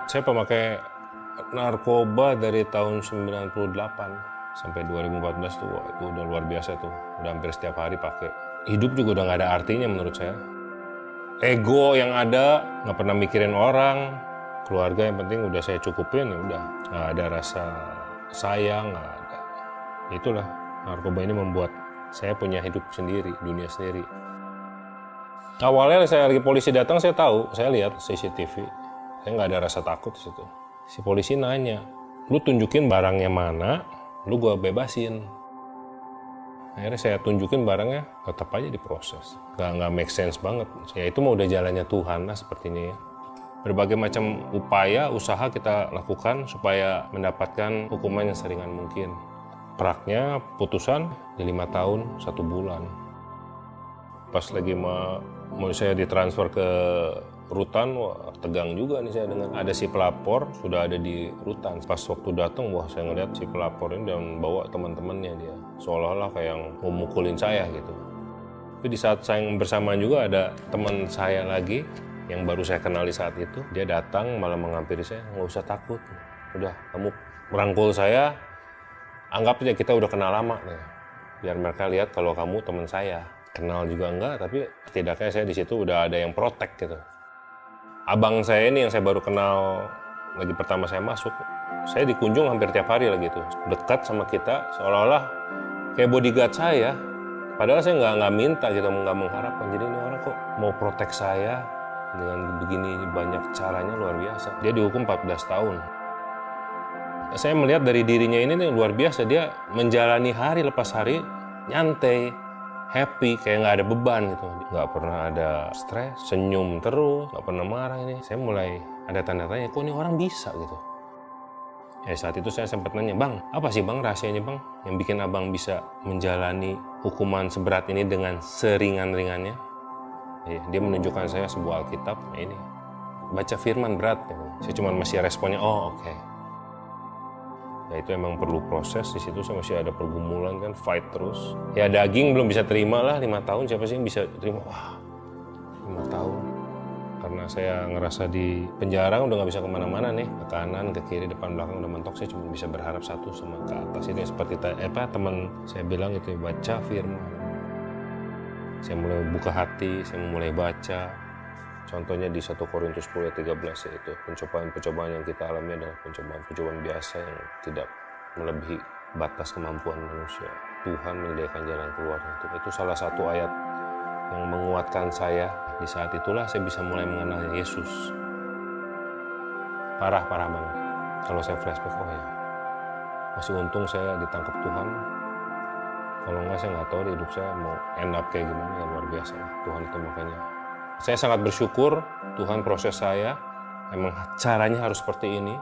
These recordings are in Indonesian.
Saya pemakai narkoba dari tahun 98 sampai 2014 tuh, itu udah luar biasa tuh. Udah hampir setiap hari pakai. Hidup juga udah nggak ada artinya menurut saya. Ego yang ada, nggak pernah mikirin orang. Keluarga yang penting udah saya cukupin, ya udah. Nggak ada rasa sayang, nggak ada. Itulah, narkoba ini membuat saya punya hidup sendiri, dunia sendiri. Awalnya saya lagi polisi datang, saya tahu, saya lihat CCTV. Saya nggak ada rasa takut di situ. Si polisi nanya, lu tunjukin barangnya mana, lu gua bebasin. Akhirnya saya tunjukin barangnya, tetap aja diproses. Nggak make sense banget. Ya itu mau udah jalannya Tuhan lah sepertinya ya. Berbagai macam upaya, usaha kita lakukan supaya mendapatkan hukuman yang seringan mungkin. Praknya putusan di 5 tahun 1 bulan. Pas lagi mau saya ditransfer ke rutan, wah tegang juga nih saya dengan ada si pelapor sudah ada di rutan. Pas waktu datang, wah saya ngeliat si pelapor ini dan bawa teman-temannya dia, seolah-olah kayak yang mau mukulin saya gitu. Tapi di saat saya bersamaan juga ada teman saya lagi yang baru saya kenali saat itu, dia datang malah menghampiri saya, nggak usah takut, udah kamu merangkul saya, anggap aja kita udah kenal lama nih, biar mereka lihat kalau kamu teman saya. Kenal juga enggak, tapi setidaknya saya di situ udah ada yang protek gitu. Abang saya ini yang saya baru kenal lagi pertama saya masuk, saya dikunjung hampir tiap hari lagi tuh, dekat sama kita seolah-olah kayak bodyguard saya. Padahal saya nggak minta gitu, nggak mengharapkan. Jadi ini orang kok mau protek saya dengan begini banyak caranya, luar biasa. Dia dihukum 14 tahun. Saya melihat dari dirinya ini nih, luar biasa, dia menjalani hari lepas hari nyantai, happy, kayak nggak ada beban gitu. Nggak pernah ada stres, senyum terus, nggak pernah marah ini. Saya mulai ada tanda tanya, kok ini orang bisa gitu. Ya saat itu saya sempat nanya, bang, apa sih bang rahasianya bang yang bikin abang bisa menjalani hukuman seberat ini dengan seringan-ringannya? Ya, dia menunjukkan saya sebuah Alkitab, ini baca firman berat. Ya. Saya cuma masih responnya, oh oke. Ya itu emang perlu proses, di situ saya masih ada pergumulan kan, fight terus. Ya daging belum bisa terima lah 5 tahun, siapa sih yang bisa terima? Wah, 5 tahun. Karena saya ngerasa di penjara udah nggak bisa kemana-mana nih, ke kanan, ke kiri, depan, belakang udah mentok. Saya cuma bisa berharap satu sama ke atas. Ini seperti teman saya bilang itu, baca firman. Saya mulai buka hati, saya mulai baca. Contohnya di 1 Korintus 10 ayat 13, yaitu pencobaan-pencobaan yang kita alami adalah pencobaan-pencobaan biasa yang tidak melebihi batas kemampuan manusia. Tuhan menyediakan jalan keluarnya. Itu salah satu ayat yang menguatkan saya. Di saat itulah saya bisa mulai mengenal Yesus. Parah banget. Kalau saya flashback, oh ya, masih untung saya ditangkap Tuhan. Kalau enggak, saya nggak tahu di hidup saya mau end up kayak gimana. Ya luar biasa Tuhan itu. Makanya saya sangat bersyukur Tuhan proses saya. Emang caranya harus seperti ini.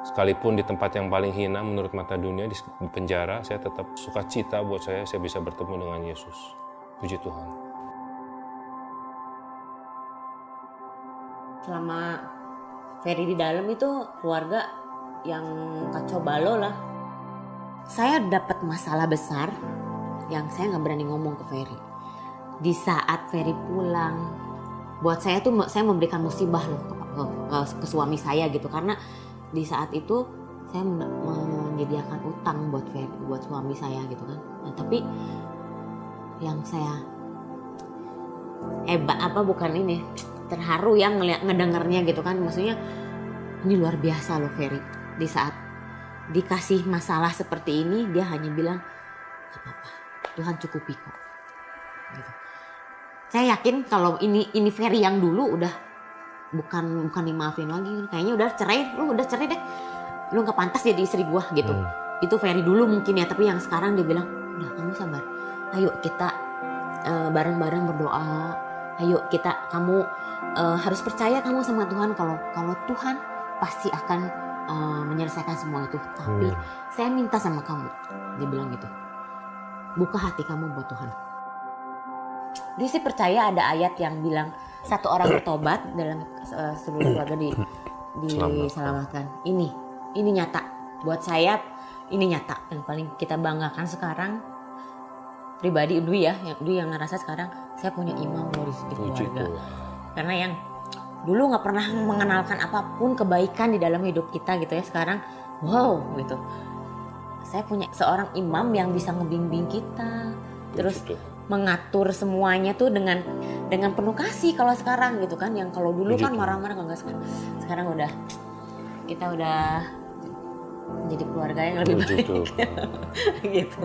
Sekalipun di tempat yang paling hina menurut mata dunia, di penjara, saya tetap sukacita buat saya bisa bertemu dengan Yesus. Puji Tuhan. Selama Ferry di dalam itu keluarga yang kacau balau lah. Saya dapat masalah besar yang saya nggak berani ngomong ke Ferry. Di saat Ferry pulang, buat saya tuh saya memberikan musibah loh ke suami saya gitu, karena di saat itu saya menyediakan utang buat Ferry, buat suami saya gitu kan. Nah, tapi yang saya bukan ini, terharu ya ngedengarnya gitu kan. Maksudnya ini luar biasa loh Ferry. Di saat dikasih masalah seperti ini dia hanya bilang gak apa-apa, Tuhan cukupi kok. Gitu. Saya yakin kalau ini Ferry yang dulu udah bukan dimaafin lagi, kayaknya udah cerai, lu udah cerai deh, lu nggak pantas jadi istri gua gitu. Itu Ferry dulu mungkin ya, tapi yang sekarang dia bilang udah kamu sabar, ayo kita bareng-bareng berdoa, ayo kamu harus percaya kamu sama Tuhan, kalau Tuhan pasti akan menyelesaikan semua itu. Tapi saya minta sama kamu, dia bilang gitu, buka hati kamu buat Tuhan. Dia sih percaya ada ayat yang bilang satu orang bertobat dalam seluruh keluarga diselamatkan. Ini nyata buat saya, ini nyata. Yang paling kita banggakan sekarang pribadi Dwi ya, Dwi yang ngerasa sekarang saya punya imam loh di keluarga. Karena yang dulu nggak pernah mengenalkan apapun kebaikan di dalam hidup kita gitu ya, sekarang wow gitu. Saya punya seorang imam yang bisa ngebimbing kita, terus mengatur semuanya tuh dengan penuh kasih kalau sekarang gitu kan. Yang kalau dulu kan marah-marah, enggak, sekarang udah kita udah menjadi keluarga yang lebih baik gitu.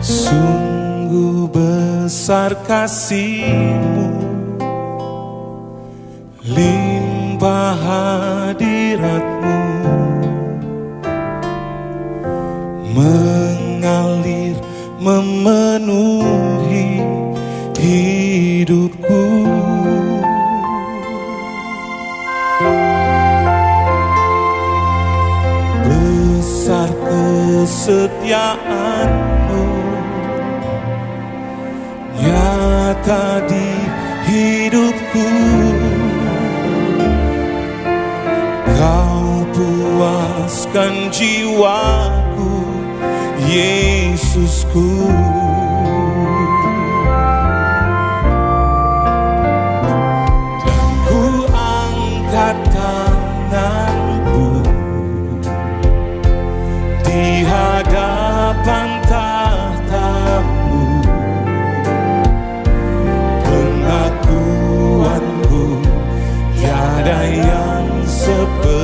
Sungguh besar kasih-Mu, limpah hadirat-Mu, mengalir memenuhi hidupku. Besar kesetiaan-Mu nyata di hidupku. Kau puaskan jiwaku, Yesusku. Dan ku angkat tanganku di hadapan tahta-Mu. Pengakuanku tiada yang seperti-Mu.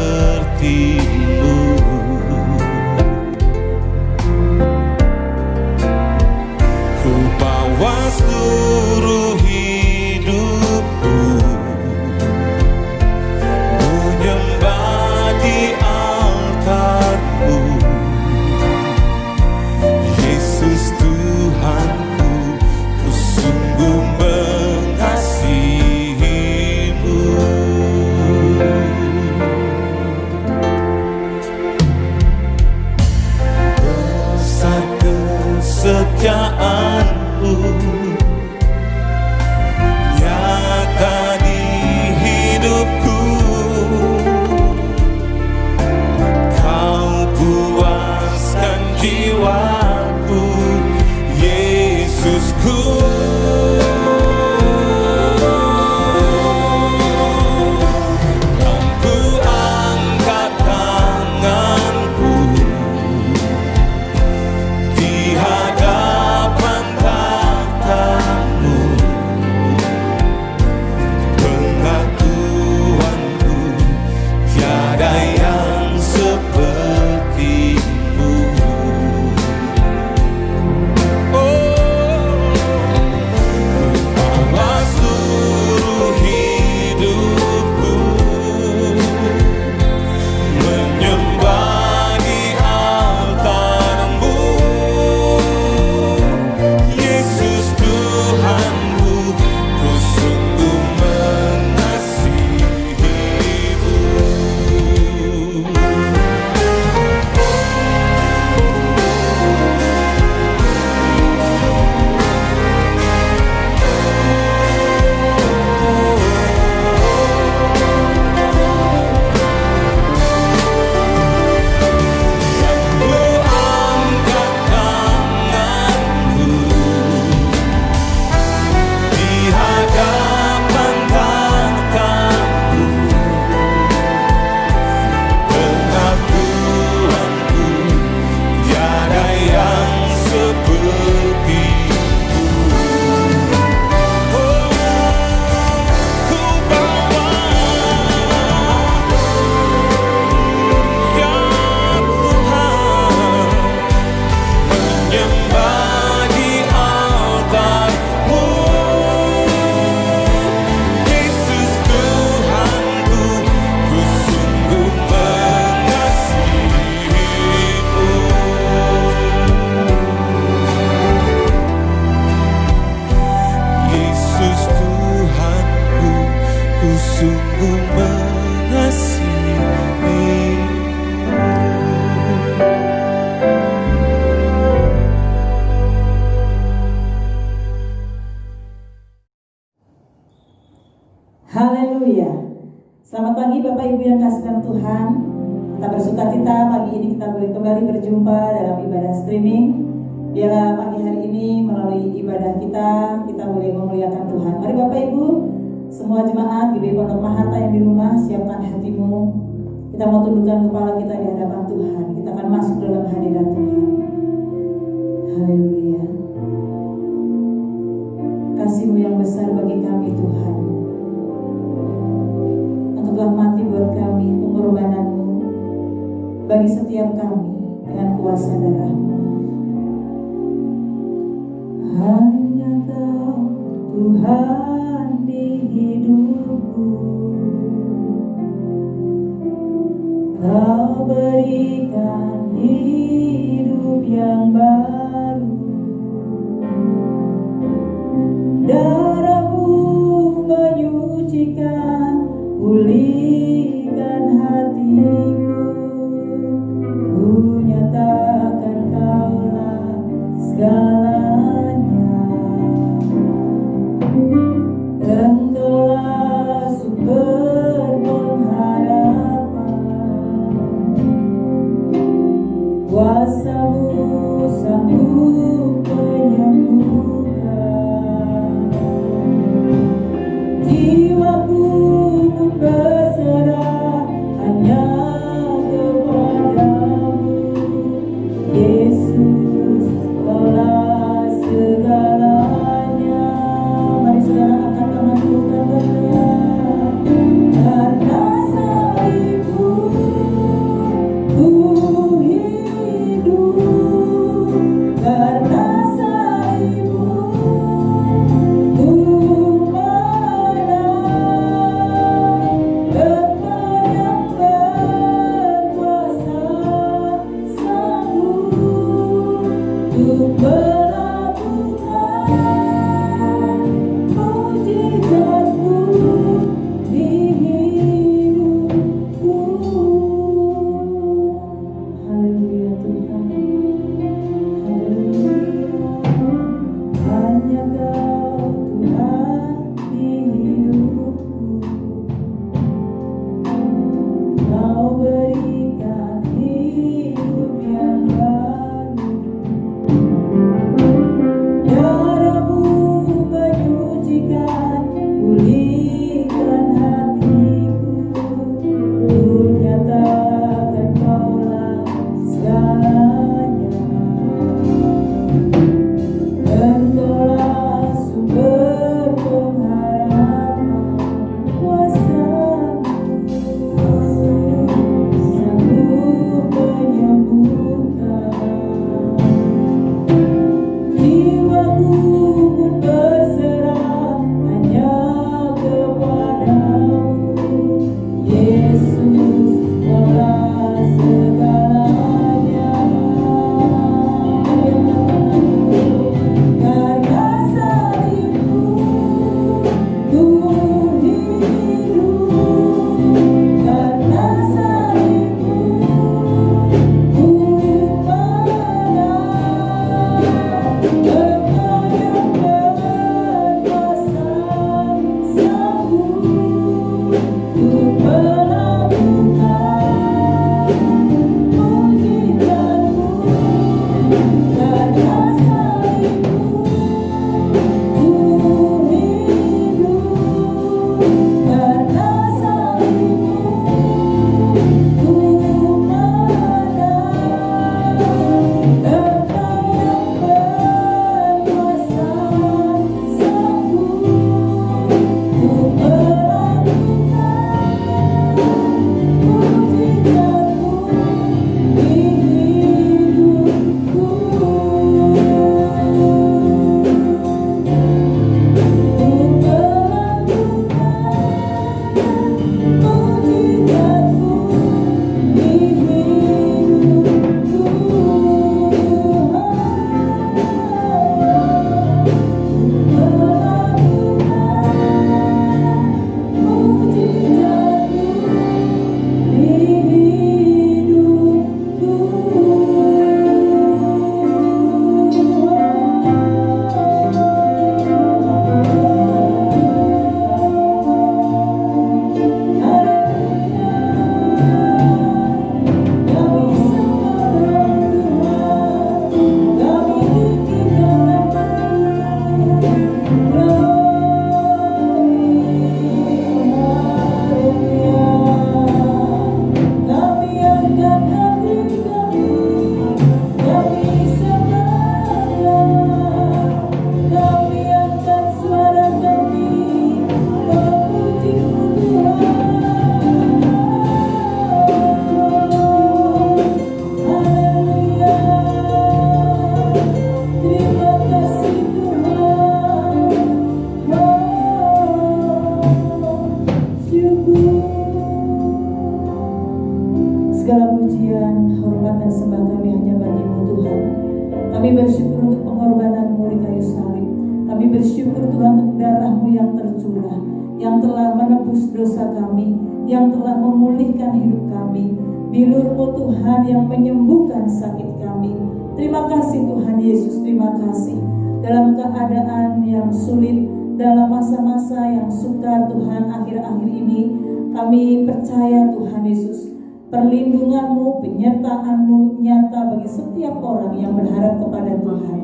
Haleluya. Selamat pagi Bapak Ibu yang kasih dalam Tuhan. Kita bersuka cita pagi ini kita boleh kembali berjumpa dalam ibadah streaming. Biarlah pagi hari ini melalui ibadah kita boleh memuliakan Tuhan. Mari Bapak Ibu, semua jemaat GBI Pondok Mahata yang di rumah, siapkan hatimu. Kita mau tundukkan kepala kita di hadapan Tuhan. Kita akan masuk dalam hadirat Tuhan. Haleluya. Kasih-Mu yang besar bagi kami Tuhan. Engkau telah mati buat kami, pengorbanan-Mu bagi setiap kami dengan kuasa darah-Mu. Hanya Kau Tuhan di hidupku, Kau berikan hidup yang baru. Darah-Mu menyucikan, pulihkan hatiku. Ku nyatakan Kaulah segalanya. Engkaulah sumber pengharapan. Kuasa-Mu sanggup menyembuhkan. Jiwaku pun berserah hanya kepadamu. Yesus, Kaulah segalanya. Mari saudara angkat tanganku katakan, karena salib-Mu ku hidup, karena salib-Mu ku menang. Engkau yang berkuasa sanggup untuk melakukan mujizat-Mu di hidupku. Haleluya Tuhan. Haleluya. Hanya Kau Tuhan di hidupku. Kau berikan hidup yang baru. Darah-Mu menyucikan, pulihkan hatiku. Ku nyatakan Kaulah segalanya. Engkaulah sumber pengharapan. Kuasa-Mu sanggup menyembuhkan. Jiwaku pun berserah hanya Kami bersyukur untuk pengorbanan-Mu di kayu salib. Kami bersyukur Tuhan untuk darah-Mu yang tercurah, yang telah menebus dosa kami, yang telah memulihkan hidup kami. Bilur-Mu Tuhan yang menyembuhkan sakit kami. Terima kasih Tuhan Yesus, terima kasih. Dalam keadaan yang sulit, dalam masa-masa yang sukar Tuhan akhir-akhir ini, kami percaya Tuhan Yesus, perlindungan-Mu, penyertaan-Mu nyata bagi setiap orang yang berharap kepada Tuhan.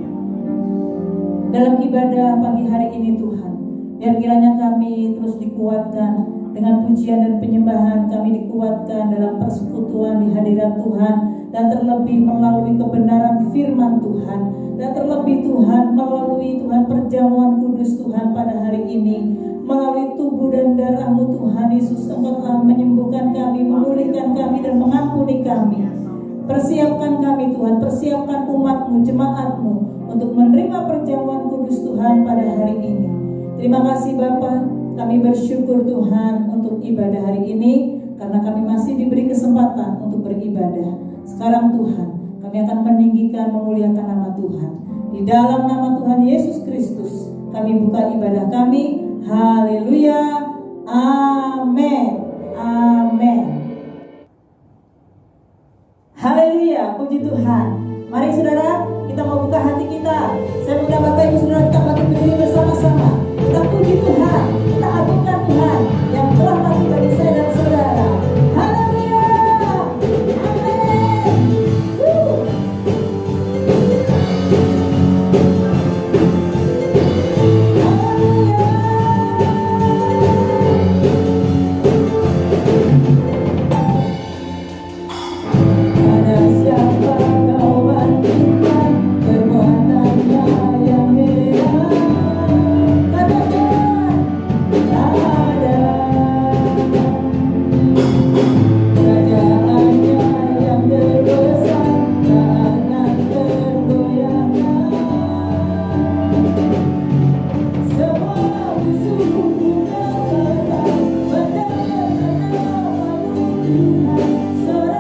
Dalam ibadah pagi hari ini Tuhan, biar kiranya kami terus dikuatkan dengan pujian dan penyembahan, kami dikuatkan dalam persekutuan di hadirat Tuhan, dan terlebih melalui kebenaran firman Tuhan, dan terlebih Tuhan melalui Tuhan perjamuan kudus Tuhan pada hari ini, melalui tubuh dan darah-Mu Tuhan Yesus, Engkau telah menyembuhkan kami, memulihkan kami, dan mengampuni kami. Persiapkan kami Tuhan, persiapkan umat-Mu, jemaat-Mu untuk menerima perjamuan kudus Tuhan pada hari ini. Terima kasih Bapa, kami bersyukur Tuhan untuk ibadah hari ini, karena kami masih diberi kesempatan untuk beribadah. Sekarang Tuhan, kami akan meninggikan, memuliakan nama Tuhan. Di dalam nama Tuhan Yesus Kristus, kami buka ibadah kami. Haleluya, amin, amin. Haleluya, puji Tuhan. Mari saudara, kita mau buka hati kita. Saya minta Bapak Ibu Saudara kita bangkit berdiri bersama-sama. Kita puji Tuhan, kita agungkan Tuhan yang telah mati bagi saya dan saudara. Haleluya, amin. Ada siapa kau bandingkan perbuatannya yang heran? Katakan tak ada. Kerajaannya yang terbesar tak akan tergoyahkan. Semua musuh punya tetap mendengar nama Tuhan. Semua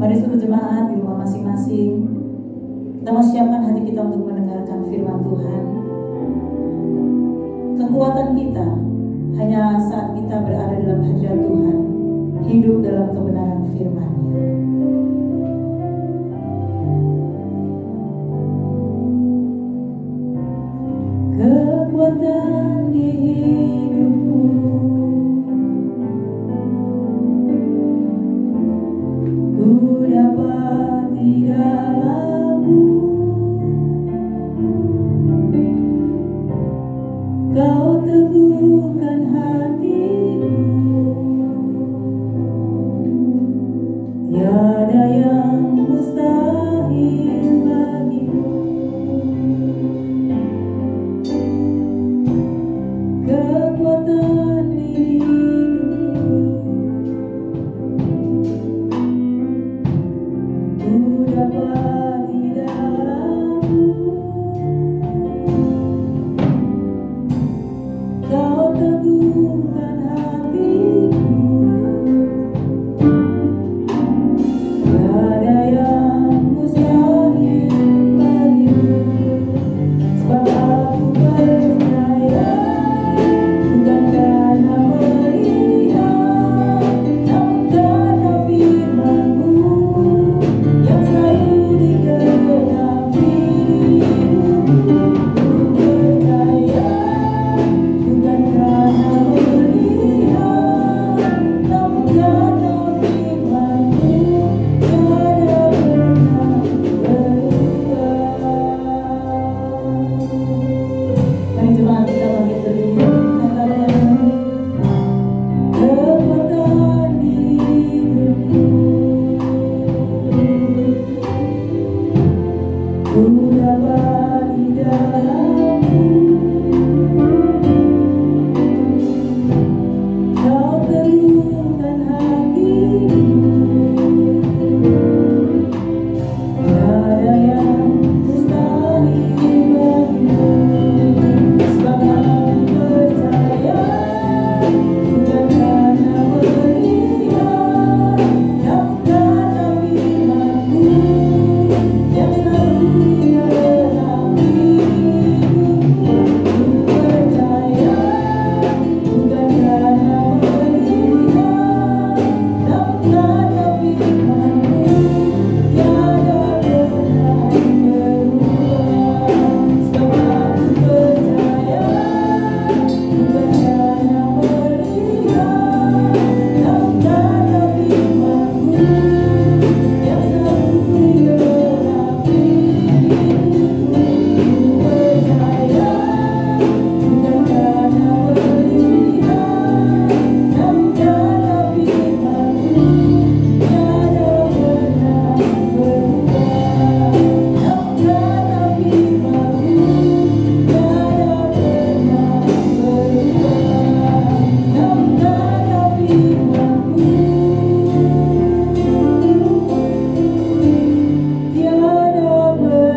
Mari seluruh jemaat di rumah masing-masing, kita mau siapkan hati kita untuk mendengarkan firman Tuhan. Kekuatan kita hanya saat kita berada dalam hadirat Tuhan, hidup dalam kebenaran firman-Nya. Kekuatan di hidupku, ku dapat di dalam-Mu. Kau teguhkan hatiku, tiada yang mustahil bagimu. Kekuatan di hidupku, ku dapat di dalam-Mu. Kau teguhkan hatiku, tiada yang mustahil bagimu. Sebab aku percaya, bukan karena melihat, namun karena firman-Mu yang selalu digenapi. Ku percaya, bukan karena melihat, namun karena firman-Mu tiada pernah berubah. Mari jemaat kita bangkit berdiri, katakan, kekuatan di hidupku, ku dapat di dalam-Mu. Kau teguhkan hatiku, tiada yang mustahil bagimu. Sebab aku percaya, bukan karena melihat, namun karena firman-Mu yang selalu digenapi. Ku percaya, bukan karena melihat, namun karena firman-Mu tiada pernah berubah. Sebab aku percaya, bukan karena melihat, namun karena firman-Mu yang selalu digenapi. Ku percaya, bukan karena melihat, namun karena firman-Mu tiada pernah berubah. Namun karena firman-Mu tiada pernah berubah. Namun karena firman-Mu tiada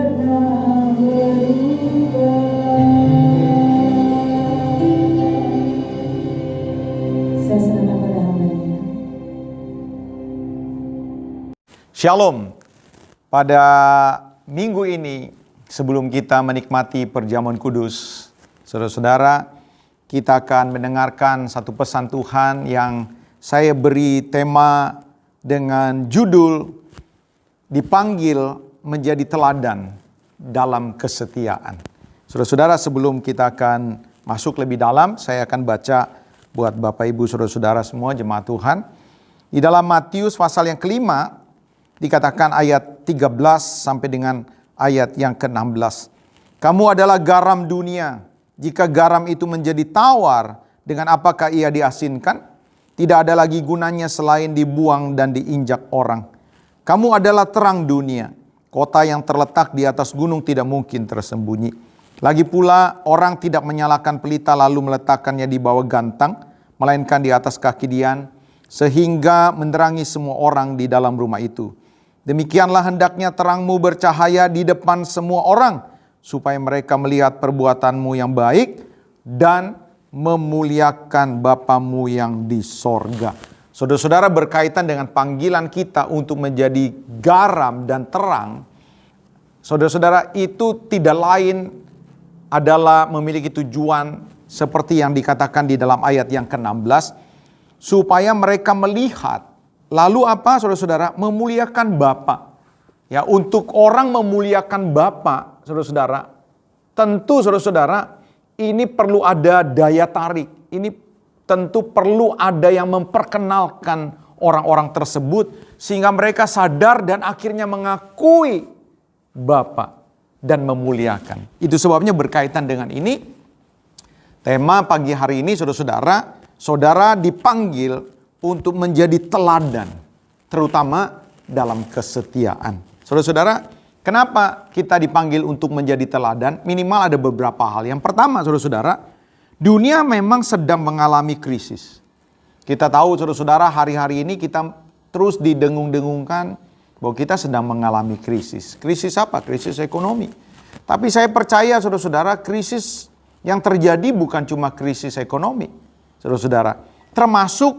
pernah berubah. Saya serahkan pada hamba-Nya. Shalom. Pada minggu ini, sebelum kita menikmati perjamuan kudus, saudara-saudara, kita akan mendengarkan satu pesan Tuhan yang saya beri tema dengan judul dipanggil menjadi teladan dalam kesetiaan. Saudara-saudara, sebelum kita akan masuk lebih dalam, saya akan baca buat Bapak Ibu saudara-saudara semua jemaat Tuhan. Di dalam Matius pasal yang kelima, dikatakan ayat 13 sampai dengan ayat yang ke-16. Kamu adalah garam dunia. Jika garam itu menjadi tawar, dengan apakah ia diasinkan? Tidak ada lagi gunanya selain dibuang dan diinjak orang. Kamu adalah terang dunia. Kota yang terletak di atas gunung tidak mungkin tersembunyi. Lagi pula orang tidak menyalakan pelita lalu meletakkannya di bawah gantang, melainkan di atas kaki dian, sehingga menerangi semua orang di dalam rumah itu. Demikianlah hendaknya terangmu bercahaya di depan semua orang, supaya mereka melihat perbuatanmu yang baik dan memuliakan Bapamu yang di sorga. Saudara-saudara, berkaitan dengan panggilan kita untuk menjadi garam dan terang, saudara-saudara, itu tidak lain adalah memiliki tujuan seperti yang dikatakan di dalam ayat yang ke-16, supaya mereka melihat, lalu apa saudara-saudara? Memuliakan Bapa. Ya, untuk orang memuliakan Bapa, saudara-saudara, tentu saudara-saudara, ini perlu ada daya tarik. Ini tentu perlu ada yang memperkenalkan orang-orang tersebut sehingga mereka sadar dan akhirnya mengakui Bapa dan memuliakan. Itu sebabnya berkaitan dengan ini, tema pagi hari ini saudara-saudara, saudara dipanggil untuk menjadi teladan, terutama dalam kesetiaan. Saudara-saudara, kenapa kita dipanggil untuk menjadi teladan? Minimal ada beberapa hal. Yang pertama saudara-saudara, dunia memang sedang mengalami krisis. Kita tahu saudara-saudara, hari-hari ini kita terus didengung-dengungkan bahwa kita sedang mengalami krisis. Krisis apa? Krisis ekonomi. Tapi saya percaya saudara-saudara, krisis yang terjadi bukan cuma krisis ekonomi. Saudara-saudara, termasuk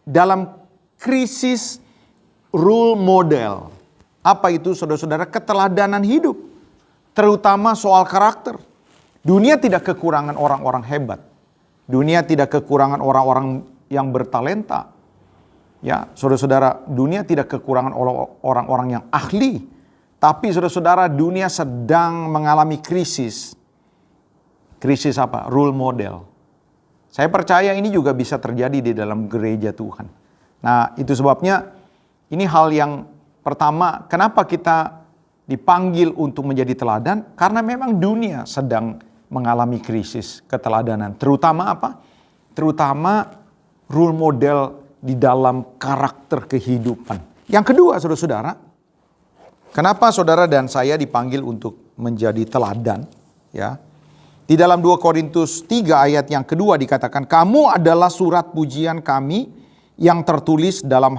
dalam krisis role model. Apa itu saudara-saudara? Keteladanan hidup. Terutama soal karakter. Dunia tidak kekurangan orang-orang hebat. Dunia tidak kekurangan orang-orang yang bertalenta. Ya, saudara-saudara, dunia tidak kekurangan orang-orang yang ahli. Tapi saudara-saudara, dunia sedang mengalami krisis. Krisis apa? Role model. Saya percaya ini juga bisa terjadi di dalam gereja Tuhan. Nah, itu sebabnya ini hal yang pertama, kenapa kita dipanggil untuk menjadi teladan? Karena memang dunia sedang mengalami krisis keteladanan. Terutama apa? Terutama role model di dalam karakter kehidupan. Yang kedua, saudara-saudara, kenapa saudara dan saya dipanggil untuk menjadi teladan? Ya, di dalam 2 Korintus 3 ayat yang kedua dikatakan, kamu adalah surat pujian kami yang tertulis dalam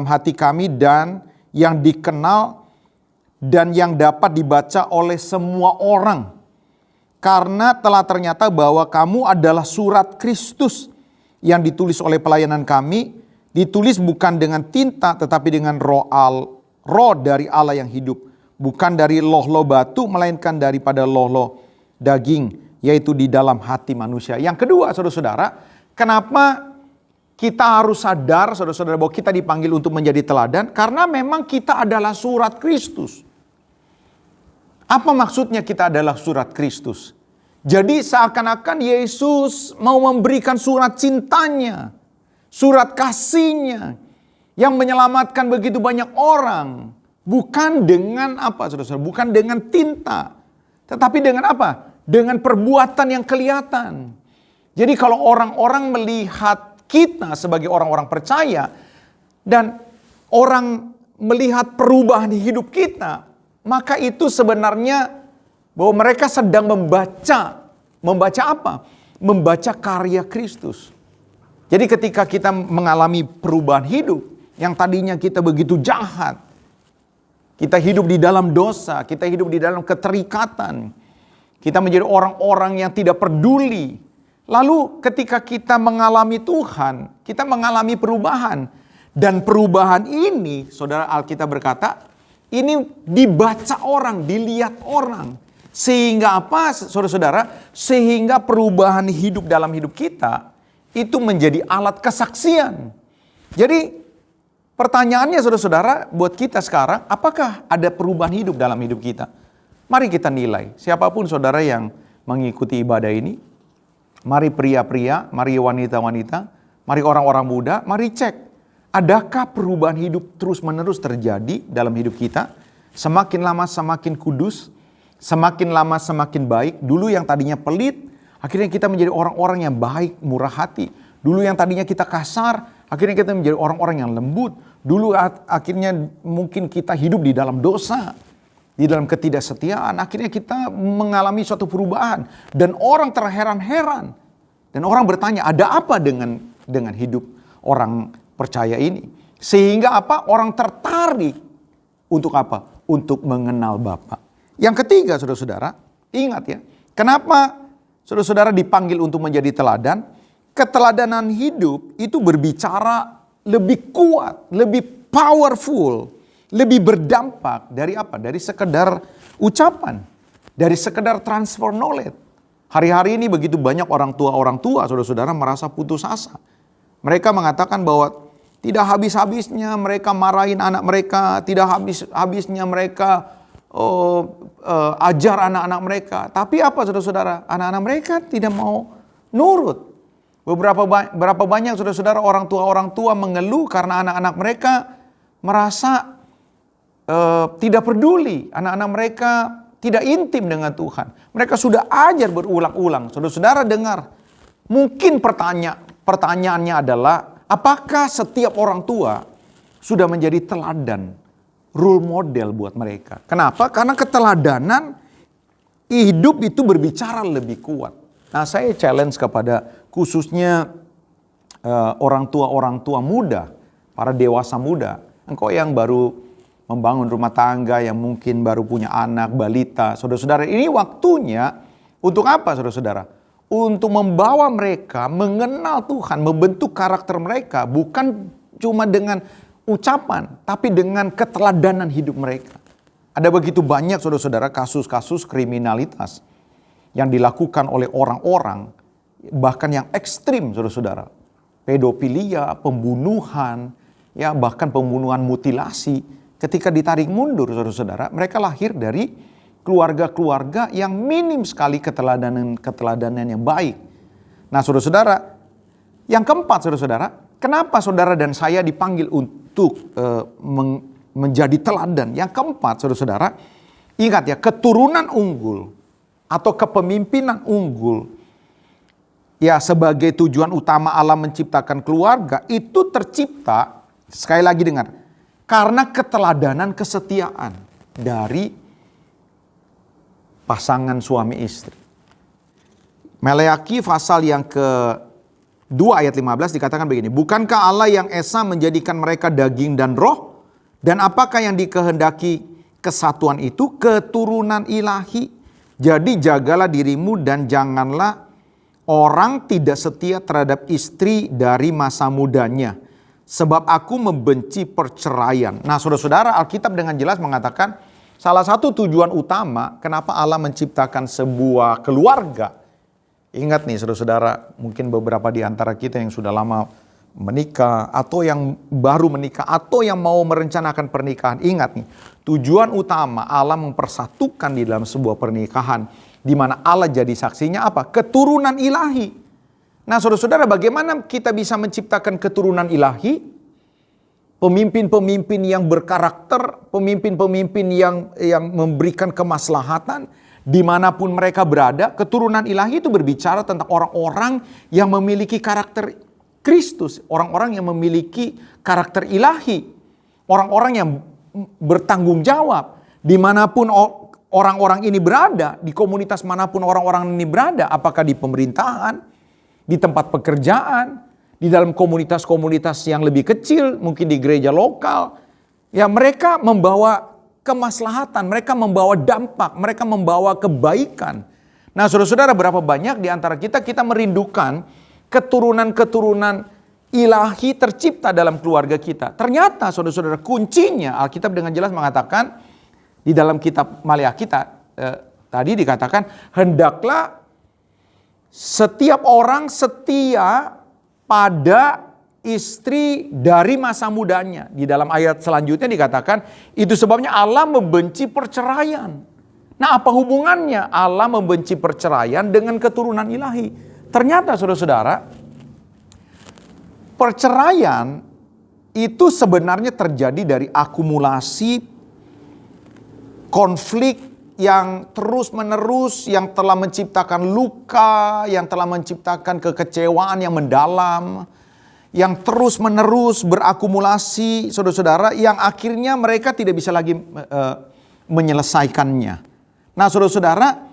hati kami dan yang dikenal dan yang dapat dibaca oleh semua orang. Karena telah ternyata bahwa kamu adalah surat Kristus yang ditulis oleh pelayanan kami, ditulis bukan dengan tinta tetapi dengan roh dari Allah yang hidup, bukan dari loh-loh batu melainkan daripada loh-loh daging, yaitu di dalam hati manusia. Yang kedua, saudara-saudara, kenapa kita harus sadar, saudara-saudara, bahwa kita dipanggil untuk menjadi teladan? Karena memang kita adalah surat Kristus. Apa maksudnya kita adalah surat Kristus? Jadi seakan-akan Yesus mau memberikan surat cintanya, surat kasihnya yang menyelamatkan begitu banyak orang. Bukan dengan apa, saudara-saudara? Bukan dengan tinta. Tetapi dengan apa? Dengan perbuatan yang kelihatan. Jadi kalau orang-orang melihat kita sebagai orang-orang percaya dan orang melihat perubahan di hidup kita, maka itu sebenarnya bahwa mereka sedang membaca apa? Membaca karya Kristus. Jadi ketika kita mengalami perubahan hidup, yang tadinya kita begitu jahat, kita hidup di dalam dosa, kita hidup di dalam keterikatan, kita menjadi orang-orang yang tidak peduli. Lalu ketika kita mengalami Tuhan, kita mengalami perubahan. Dan perubahan ini, saudara, Alkitab berkata, ini dibaca orang, dilihat orang. Sehingga apa, saudara-saudara? Sehingga perubahan hidup dalam hidup kita, itu menjadi alat kesaksian. Jadi pertanyaannya saudara-saudara, buat kita sekarang, apakah ada perubahan hidup dalam hidup kita? Mari kita nilai, siapapun saudara yang mengikuti ibadah ini, mari pria-pria, mari wanita-wanita, mari orang-orang muda, mari cek. Adakah perubahan hidup terus-menerus terjadi dalam hidup kita? Semakin lama semakin kudus, semakin lama semakin baik. Dulu yang tadinya pelit, akhirnya kita menjadi orang-orang yang baik, murah hati. Dulu yang tadinya kita kasar, akhirnya kita menjadi orang-orang yang lembut. Dulu akhirnya mungkin kita hidup di dalam dosa, di dalam ketidaksetiaan. Akhirnya kita mengalami suatu perubahan. Dan orang terheran-heran. Dan orang bertanya, ada apa dengan hidup orang percaya ini? Sehingga apa? Orang tertarik untuk apa? Untuk mengenal Bapa. Yang ketiga, saudara-saudara, ingat ya. Kenapa saudara-saudara dipanggil untuk menjadi teladan? keteladanan hidup itu berbicara lebih kuat, lebih powerful, lebih berdampak dari apa? Dari sekedar ucapan, dari sekedar transfer knowledge. Hari-hari ini begitu banyak orang tua, saudara-saudara merasa putus asa. Mereka mengatakan bahwa tidak habis-habisnya mereka marahin anak mereka, tidak habis-habisnya mereka ajar anak-anak mereka. Tapi apa saudara-saudara? Anak-anak mereka tidak mau nurut. Berapa banyak saudara-saudara orang tua mengeluh karena anak-anak mereka merasa tidak peduli. Anak-anak mereka tidak intim dengan Tuhan. Mereka sudah ajar berulang-ulang. Saudara-saudara dengar. Mungkin pertanyaannya adalah, apakah setiap orang tua sudah menjadi teladan, role model buat mereka? Kenapa? Karena keteladanan hidup itu berbicara lebih kuat. Nah, saya challenge kepada khususnya orang tua muda, para dewasa muda. Engkau yang baru membangun rumah tangga, yang mungkin baru punya anak, balita. Saudara-saudara, ini waktunya untuk apa saudara-saudara? Untuk membawa mereka mengenal Tuhan, membentuk karakter mereka. Bukan cuma dengan ucapan, tapi dengan keteladanan hidup mereka. Ada begitu banyak saudara-saudara kasus-kasus kriminalitas yang dilakukan oleh orang-orang, bahkan yang ekstrim saudara-saudara. Pedofilia, pembunuhan, ya bahkan pembunuhan mutilasi. Ketika ditarik mundur saudara-saudara, mereka lahir dari keluarga-keluarga yang minim sekali keteladanan yang baik. Nah saudara-saudara, yang keempat saudara-saudara, kenapa saudara dan saya dipanggil untuk menjadi teladan? Yang keempat saudara-saudara, ingat ya, keturunan unggul atau kepemimpinan unggul, ya sebagai tujuan utama Allah menciptakan keluarga, itu tercipta, sekali lagi dengar, karena keteladanan kesetiaan dari pasangan suami istri. Maleaki pasal yang ke-2 ayat 15 dikatakan begini. Bukankah Allah yang esa menjadikan mereka daging dan roh? Dan apakah yang dikehendaki kesatuan itu? Keturunan ilahi. Jadi jagalah dirimu dan janganlah orang tidak setia terhadap istri dari masa mudanya. Sebab aku membenci perceraian. Nah saudara-saudara, Alkitab dengan jelas mengatakan salah satu tujuan utama kenapa Allah menciptakan sebuah keluarga. Ingat nih saudara-saudara, mungkin beberapa di antara kita yang sudah lama menikah atau yang baru menikah atau yang mau merencanakan pernikahan. Ingat nih, tujuan utama Allah mempersatukan di dalam sebuah pernikahan di mana Allah jadi saksinya apa? Keturunan ilahi. Nah saudara-saudara, bagaimana kita bisa menciptakan keturunan ilahi? Pemimpin-pemimpin yang berkarakter, pemimpin-pemimpin yang memberikan kemaslahatan dimanapun mereka berada. Keturunan ilahi itu berbicara tentang orang-orang yang memiliki karakter Kristus, orang-orang yang memiliki karakter ilahi, orang-orang yang bertanggung jawab dimanapun orang-orang ini berada, di komunitas manapun orang-orang ini berada, apakah di pemerintahan, di tempat pekerjaan, di dalam komunitas-komunitas yang lebih kecil, mungkin di gereja lokal. Ya mereka membawa kemaslahatan, mereka membawa dampak, mereka membawa kebaikan. Nah saudara-saudara, berapa banyak di antara kita merindukan keturunan-keturunan ilahi tercipta dalam keluarga kita. Ternyata saudara-saudara, kuncinya Alkitab dengan jelas mengatakan di dalam kitab Maleaki tadi dikatakan, hendaklah setiap orang setia pada istri dari masa mudanya. Di dalam ayat selanjutnya dikatakan, itu sebabnya Allah membenci perceraian. Nah apa hubungannya Allah membenci perceraian dengan keturunan ilahi? Ternyata saudara-saudara, perceraian itu sebenarnya terjadi dari akumulasi konflik yang terus-menerus, yang telah menciptakan luka, yang telah menciptakan kekecewaan yang mendalam, yang terus-menerus berakumulasi, saudara-saudara, yang akhirnya mereka tidak bisa lagi menyelesaikannya. Nah, saudara-saudara,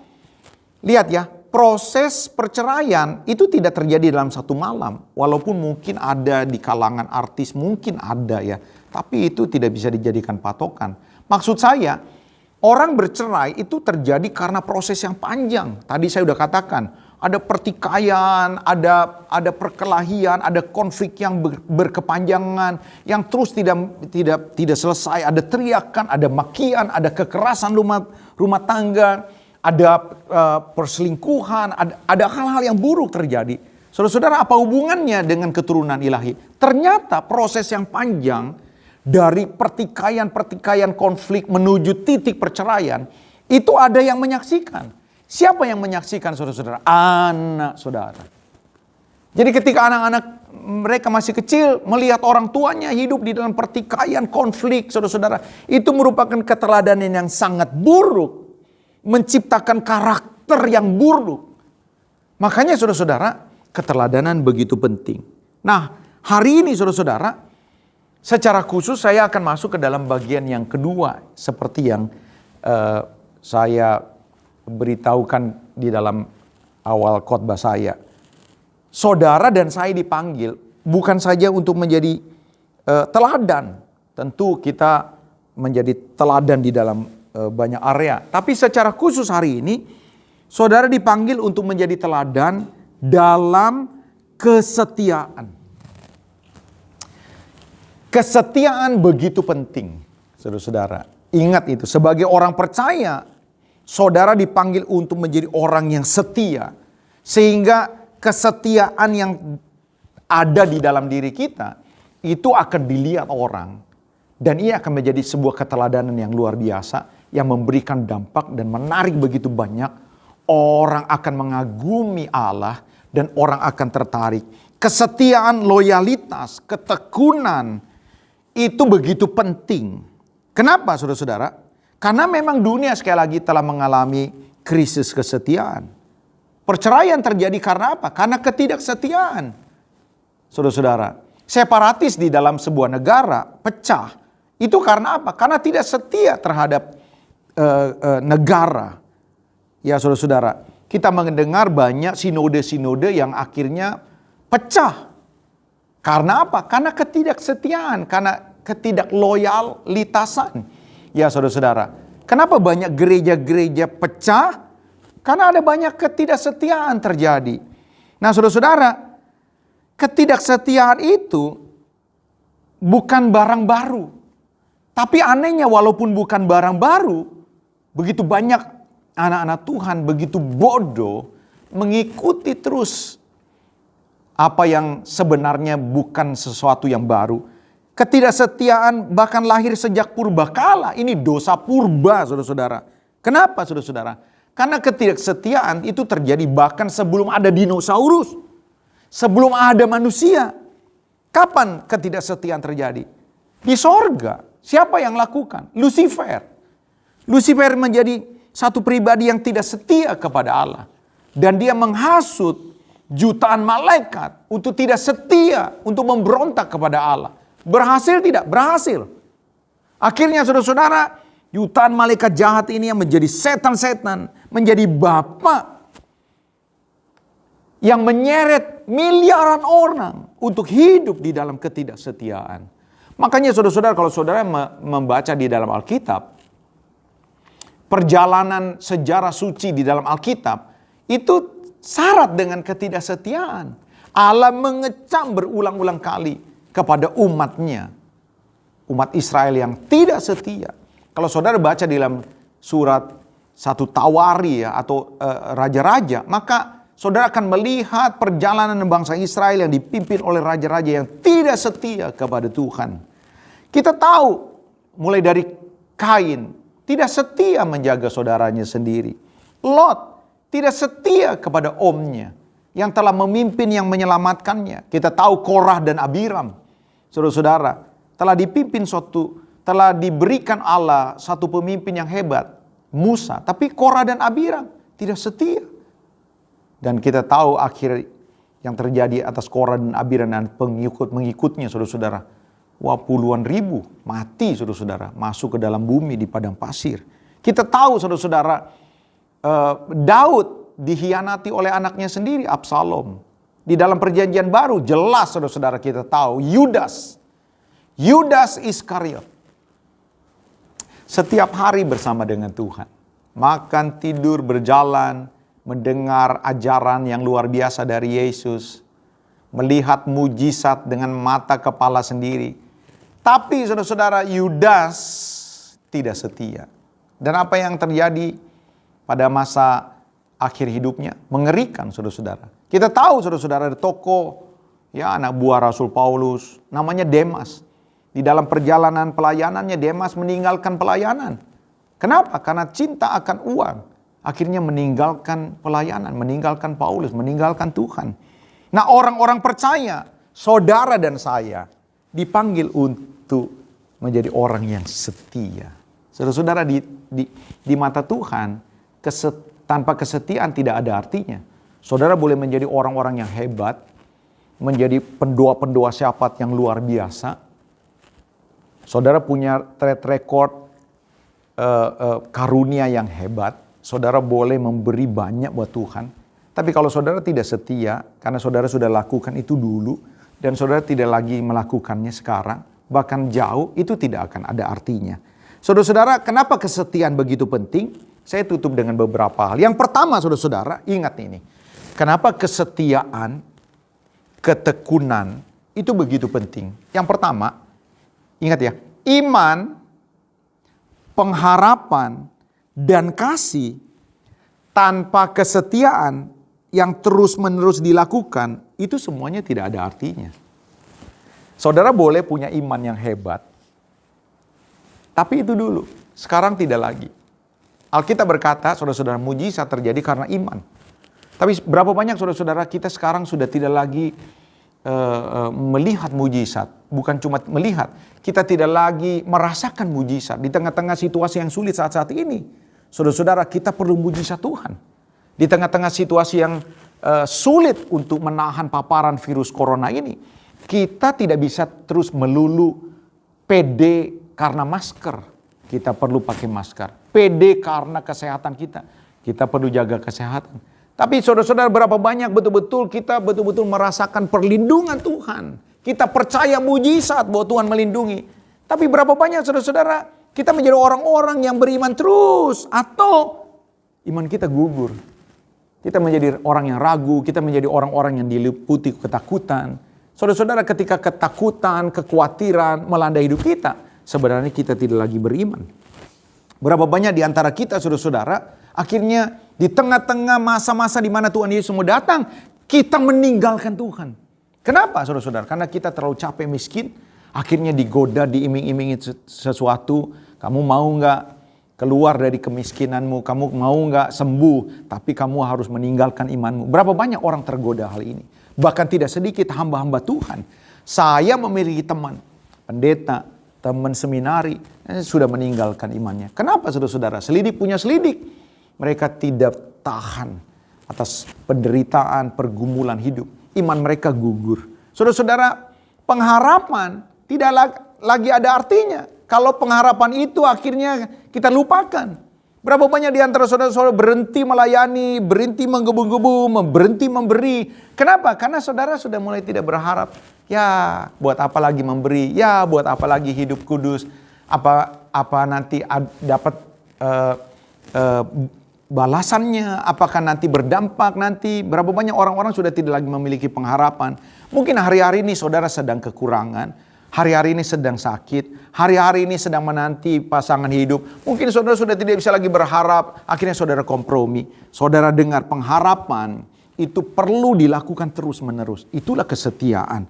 lihat ya, proses perceraian itu tidak terjadi dalam satu malam. Walaupun mungkin ada di kalangan artis, mungkin ada ya, tapi itu tidak bisa dijadikan patokan. Maksud saya, orang bercerai itu terjadi karena proses yang panjang. Tadi saya sudah katakan, ada pertikaian, ada perkelahian, ada konflik yang berkepanjangan, yang terus tidak selesai, ada teriakan, ada makian, ada kekerasan rumah tangga, ada perselingkuhan, ada hal-hal yang buruk terjadi. Saudara-saudara, apa hubungannya dengan keturunan ilahi? Ternyata proses yang panjang dari pertikaian konflik menuju titik perceraian, itu ada yang menyaksikan. Siapa yang menyaksikan, saudara-saudara? Anak saudara. Jadi ketika anak-anak mereka masih kecil, melihat orang tuanya hidup di dalam pertikaian, konflik, saudara-saudara, itu merupakan keteladanan yang sangat buruk. Menciptakan karakter yang buruk. Makanya saudara-saudara, keteladanan begitu penting. Nah, hari ini saudara-saudara, secara khusus saya akan masuk ke dalam bagian yang kedua. Seperti yang saya beritahukan di dalam awal khotbah saya. Saudara dan saya dipanggil bukan saja untuk menjadi teladan. Tentu kita menjadi teladan di dalam banyak area. Tapi secara khusus hari ini, saudara dipanggil untuk menjadi teladan dalam kesetiaan. Kesetiaan begitu penting, saudara-saudara. Ingat itu, sebagai orang percaya, saudara dipanggil untuk menjadi orang yang setia. Sehingga kesetiaan yang ada di dalam diri kita, itu akan dilihat orang. Dan ia akan menjadi sebuah keteladanan yang luar biasa, yang memberikan dampak dan menarik begitu banyak. Orang akan mengagumi Allah dan orang akan tertarik. Kesetiaan, loyalitas, ketekunan, itu begitu penting. Kenapa saudara-saudara? Karena memang dunia sekali lagi telah mengalami krisis kesetiaan. Perceraian terjadi karena apa? Karena ketidaksetiaan. Saudara-saudara, separatis di dalam sebuah negara pecah. Itu karena apa? Karena tidak setia terhadap negara. Ya saudara-saudara, kita mendengar banyak sinode-sinode yang akhirnya pecah. Karena apa? Karena ketidaksetiaan, karena ketidakloyalitasan. Ya saudara-saudara, kenapa banyak gereja-gereja pecah? Karena ada banyak ketidaksetiaan terjadi. Nah saudara-saudara, ketidaksetiaan itu bukan barang baru. Tapi anehnya walaupun bukan barang baru, begitu banyak anak-anak Tuhan begitu bodoh mengikuti terus apa yang sebenarnya bukan sesuatu yang baru. Ketidaksetiaan bahkan lahir sejak purbakala. Ini dosa purba, saudara-saudara. Kenapa, saudara-saudara? Karena ketidaksetiaan itu terjadi bahkan sebelum ada dinosaurus. Sebelum ada manusia. Kapan ketidaksetiaan terjadi? Di sorga. Siapa yang lakukan? Lucifer. Lucifer menjadi satu pribadi yang tidak setia kepada Allah. Dan dia menghasut jutaan malaikat untuk tidak setia, untuk memberontak kepada Allah. Berhasil tidak? Berhasil. Akhirnya saudara-saudara, jutaan malaikat jahat ini yang menjadi setan-setan, menjadi bapa yang menyeret miliaran orang untuk hidup di dalam ketidaksetiaan. Makanya saudara-saudara, kalau saudara membaca di dalam Alkitab, perjalanan sejarah suci di dalam Alkitab, itu syarat dengan ketidaksetiaan. Allah mengecam berulang-ulang kali kepada umatnya. Umat Israel yang tidak setia. Kalau saudara baca di dalam surat 1 Tawari ya, atau Raja-Raja, maka saudara akan melihat perjalanan bangsa Israel yang dipimpin oleh raja-raja yang tidak setia kepada Tuhan. Kita tahu mulai dari Kain tidak setia menjaga saudaranya sendiri. Lot tidak setia kepada omnya yang telah memimpin, yang menyelamatkannya. Kita tahu Korah dan Abiram. Saudara-saudara, telah diberikan Allah satu pemimpin yang hebat, Musa. Tapi Korah dan Abiram tidak setia. Dan kita tahu akhir yang terjadi atas Korah dan Abiram dan pengikut-mengikutnya, saudara-saudara. Wah, puluhan ribu mati, saudara-saudara, masuk ke dalam bumi di padang pasir. Kita tahu, saudara-saudara, Daud dikhianati oleh anaknya sendiri, Absalom. Di dalam perjanjian baru jelas saudara-saudara kita tahu Yudas Iskariot setiap hari bersama dengan Tuhan. Makan, tidur, berjalan mendengar ajaran yang luar biasa dari Yesus, melihat mujizat dengan mata kepala sendiri. Tapi saudara-saudara, Yudas tidak setia. Dan apa yang terjadi pada masa akhir hidupnya mengerikan, saudara-saudara. Kita tahu, saudara-saudara, ada tokoh, ya, anak buah Rasul Paulus, namanya Demas. Di dalam perjalanan pelayanannya, Demas meninggalkan pelayanan. Kenapa? Karena cinta akan uang. Akhirnya meninggalkan pelayanan, meninggalkan Paulus, meninggalkan Tuhan. Nah, orang-orang percaya, saudara dan saya, dipanggil untuk menjadi orang yang setia. Saudara-saudara, di mata Tuhan, tanpa kesetiaan tidak ada artinya. Saudara boleh menjadi orang-orang yang hebat, menjadi pendoa-pendoa syafaat yang luar biasa. Saudara punya track record karunia yang hebat. Saudara boleh memberi banyak buat Tuhan. Tapi kalau saudara tidak setia, karena saudara sudah lakukan itu dulu, dan saudara tidak lagi melakukannya sekarang, bahkan jauh, itu tidak akan ada artinya. Saudara-saudara, kenapa kesetiaan begitu penting? Saya tutup dengan beberapa hal. Yang pertama, saudara-saudara, ingat ini. Kenapa kesetiaan, ketekunan, itu begitu penting? Yang pertama, ingat ya, iman, pengharapan, dan kasih tanpa kesetiaan yang terus-menerus dilakukan, itu semuanya tidak ada artinya. Saudara boleh punya iman yang hebat, tapi itu dulu, sekarang tidak lagi. Alkitab berkata, saudara-saudara, mujizat terjadi karena iman. Tapi berapa banyak saudara-saudara kita sekarang sudah tidak lagi melihat mujizat. Bukan cuma melihat, kita tidak lagi merasakan mujizat. Di tengah-tengah situasi yang sulit saat-saat ini, saudara-saudara, kita perlu mujizat Tuhan. Di tengah-tengah situasi yang sulit untuk menahan paparan virus corona ini, kita tidak bisa terus melulu pede karena masker. Kita perlu pakai masker. Pede karena kesehatan kita. Kita perlu jaga kesehatan. Tapi saudara-saudara, berapa banyak betul-betul kita betul-betul merasakan perlindungan Tuhan. Kita percaya mujizat bahwa Tuhan melindungi. Tapi berapa banyak saudara-saudara kita menjadi orang-orang yang beriman terus. Atau iman kita gugur. Kita menjadi orang yang ragu. Kita menjadi orang-orang yang diliputi ketakutan. Saudara-saudara, ketika ketakutan, kekhawatiran melanda hidup kita, sebenarnya kita tidak lagi beriman. Berapa banyak di antara kita, saudara-saudara, akhirnya di tengah-tengah masa-masa di mana Tuhan Yesus mau datang, kita meninggalkan Tuhan. Kenapa, saudara-saudara? Karena kita terlalu capek miskin, akhirnya digoda, diiming-imingi sesuatu. Kamu mau nggak keluar dari kemiskinanmu? Kamu mau nggak sembuh? Tapi kamu harus meninggalkan imanmu. Berapa banyak orang tergoda hal ini? Bahkan tidak sedikit hamba-hamba Tuhan. Saya memiliki teman, pendeta, teman seminari, sudah meninggalkan imannya. Kenapa, saudara-saudara? Selidik punya selidik. Mereka tidak tahan atas penderitaan, pergumulan hidup. Iman mereka gugur. Saudara-saudara, pengharapan tidak lagi ada artinya. Kalau pengharapan itu akhirnya kita lupakan. Berapa banyak di antara saudara-saudara berhenti melayani, berhenti menggebu-gebu, berhenti memberi. Kenapa? Karena saudara sudah mulai tidak berharap. Ya, buat apa lagi memberi? Ya, buat apa lagi hidup kudus? Apa nanti dapat balasannya? Apakah nanti berdampak nanti? Berapa banyak orang-orang sudah tidak lagi memiliki pengharapan? Mungkin hari-hari ini saudara sedang kekurangan. Hari-hari ini sedang sakit. Hari-hari ini sedang menanti pasangan hidup. Mungkin saudara sudah tidak bisa lagi berharap. Akhirnya saudara kompromi. Saudara dengar, pengharapan itu perlu dilakukan terus-menerus. Itulah kesetiaan.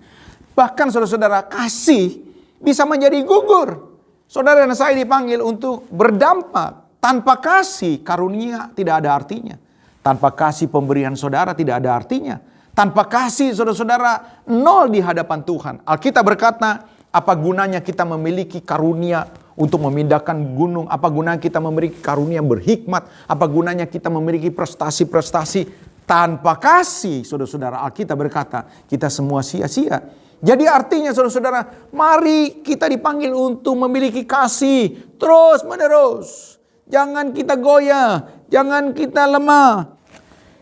Bahkan saudara-saudara, kasih bisa menjadi gugur. Saudara dan saya dipanggil untuk berdampak. Tanpa kasih, karunia tidak ada artinya. Tanpa kasih, pemberian saudara tidak ada artinya. Tanpa kasih, saudara-saudara, nol di hadapan Tuhan. Alkitab berkata, apa gunanya kita memiliki karunia untuk memindahkan gunung? Apa gunanya kita memiliki karunia berhikmat? Apa gunanya kita memiliki prestasi-prestasi? Tanpa kasih, saudara-saudara, Alkitab berkata, kita semua sia-sia. Jadi artinya, saudara-saudara, mari kita dipanggil untuk memiliki kasih terus-menerus. Jangan kita goyah, jangan kita lemah.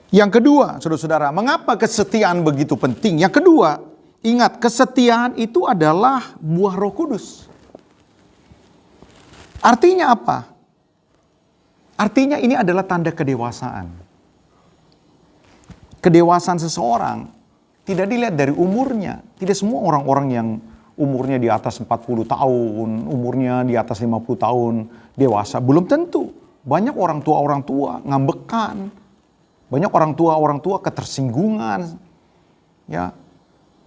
Yang kedua, saudara-saudara, mengapa kesetiaan begitu penting? Yang kedua, ingat, kesetiaan itu adalah buah Roh Kudus. Artinya apa? Artinya ini adalah tanda kedewasaan. kedewasaan seseorang tidak dilihat dari umurnya. Tidak semua orang-orang yang umurnya di atas 40 tahun, umurnya di atas 50 tahun dewasa. Belum tentu. Banyak orang tua ngambekan. Banyak orang tua ketersinggungan. Ya,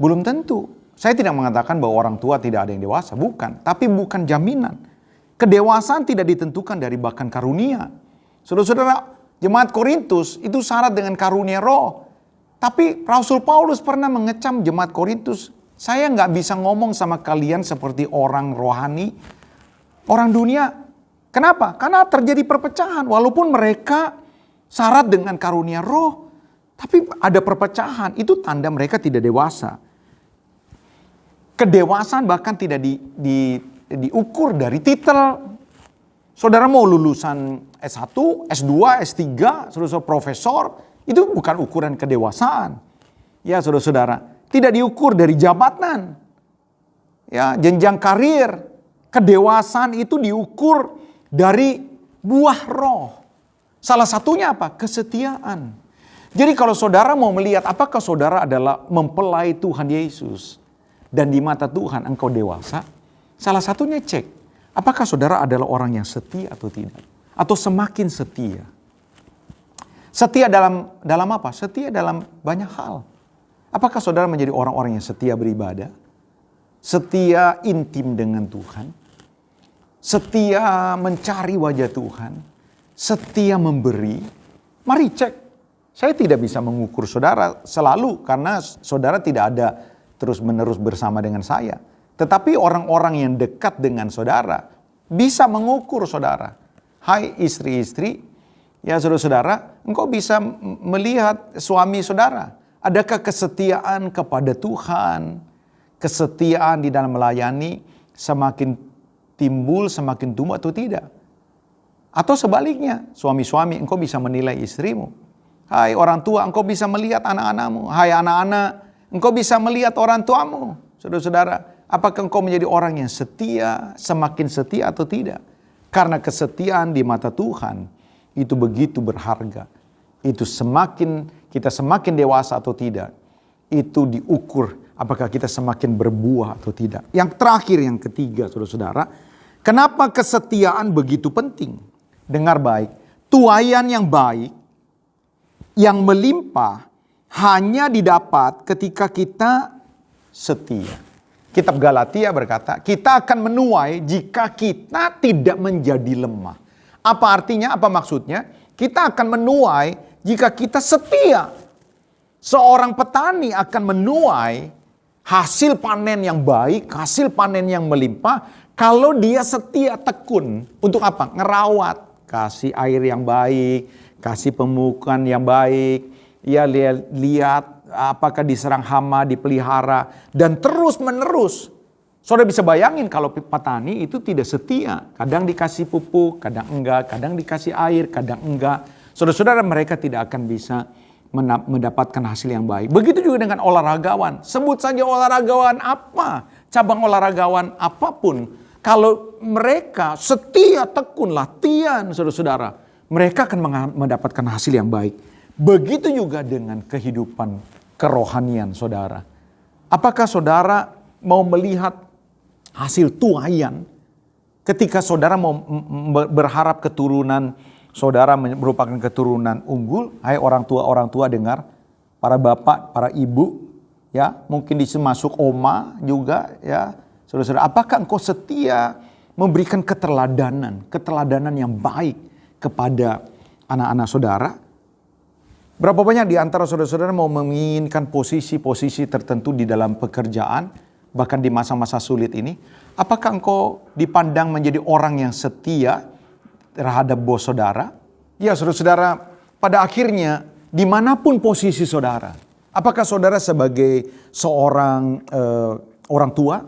belum tentu. Saya tidak mengatakan bahwa orang tua tidak ada yang dewasa. Bukan. Tapi bukan jaminan. Kedewasaan tidak ditentukan dari bahkan karunia. Saudara-saudara, jemaat Korintus itu syarat dengan karunia roh. Tapi Rasul Paulus pernah mengecam jemaat Korintus. Saya nggak bisa ngomong sama kalian seperti orang rohani, orang dunia. Kenapa? Karena terjadi perpecahan. Walaupun mereka syarat dengan karunia roh, tapi ada perpecahan. Itu tanda mereka tidak dewasa. Kedewasaan bahkan tidak diukur dari titel. Saudara mau lulusan S1, S2, S3, saudara profesor, itu bukan ukuran kedewasaan. Ya saudara-saudara, tidak diukur dari jabatan. Ya, jenjang karir. Kedewasaan itu diukur dari buah roh. Salah satunya apa? Kesetiaan. Jadi kalau saudara mau melihat apakah saudara adalah mempelai Tuhan Yesus dan di mata Tuhan engkau dewasa, salah satunya cek apakah saudara adalah orang yang setia atau tidak, atau semakin setia. Setia dalam apa? Setia dalam banyak hal. Apakah saudara menjadi orang-orang yang setia beribadah? Setia intim dengan Tuhan? Setia mencari wajah Tuhan? Setia memberi? Mari cek. Saya tidak bisa mengukur saudara selalu karena saudara tidak ada terus-menerus bersama dengan saya. Tetapi orang-orang yang dekat dengan saudara bisa mengukur saudara. Hai istri-istri, ya saudara-saudara, engkau bisa melihat suami saudara. Adakah kesetiaan kepada Tuhan, kesetiaan di dalam melayani semakin timbul, semakin tumbuh atau tidak? Atau sebaliknya, suami-suami engkau bisa menilai istrimu. Hai orang tua, engkau bisa melihat anak-anakmu. Hai anak-anak, engkau bisa melihat orang tuamu. Saudara-saudara, apakah engkau menjadi orang yang setia, semakin setia atau tidak? Karena kesetiaan di mata Tuhan itu begitu berharga. Itu kita semakin dewasa atau tidak, itu diukur apakah kita semakin berbuah atau tidak. Yang terakhir, yang ketiga, saudara-saudara, kenapa kesetiaan begitu penting? Dengar baik, tuaian yang baik, yang melimpah, hanya didapat ketika kita setia. Kitab Galatia berkata, kita akan menuai jika kita tidak menjadi lemah. Apa artinya? Apa maksudnya? Kita akan menuai jika kita setia. Seorang petani akan menuai hasil panen yang baik, hasil panen yang melimpah, kalau dia setia tekun. Untuk apa? Ngerawat, kasih air yang baik, kasih pemupukan yang baik, ya lihat apakah diserang hama, dipelihara, dan terus menerus. Saudara bisa bayangin kalau petani itu tidak setia. Kadang dikasih pupuk, kadang enggak, kadang dikasih air, kadang enggak. Saudara-saudara, mereka tidak akan bisa mendapatkan hasil yang baik. Begitu juga dengan olahragawan. Sebut saja olahragawan apa, cabang olahragawan apapun. Kalau mereka setia, tekun, latihan, saudara-saudara, mereka akan mendapatkan hasil yang baik. Begitu juga dengan kehidupan kerohanian saudara. Apakah saudara mau melihat hasil tuaian ketika saudara mau berharap keturunan saudara merupakan keturunan unggul? Hai orang tua dengar, para bapak, para ibu, ya mungkin masuk oma juga, ya saudara-saudara. Apakah engkau setia memberikan keteladanan yang baik kepada anak-anak saudara? Berapa banyak di antara saudara-saudara mau menginginkan posisi-posisi tertentu di dalam pekerjaan, bahkan di masa-masa sulit ini? Apakah engkau dipandang menjadi orang yang setia terhadap bos saudara? Ya saudara-saudara, pada akhirnya dimanapun posisi saudara, apakah saudara sebagai seorang orang tua,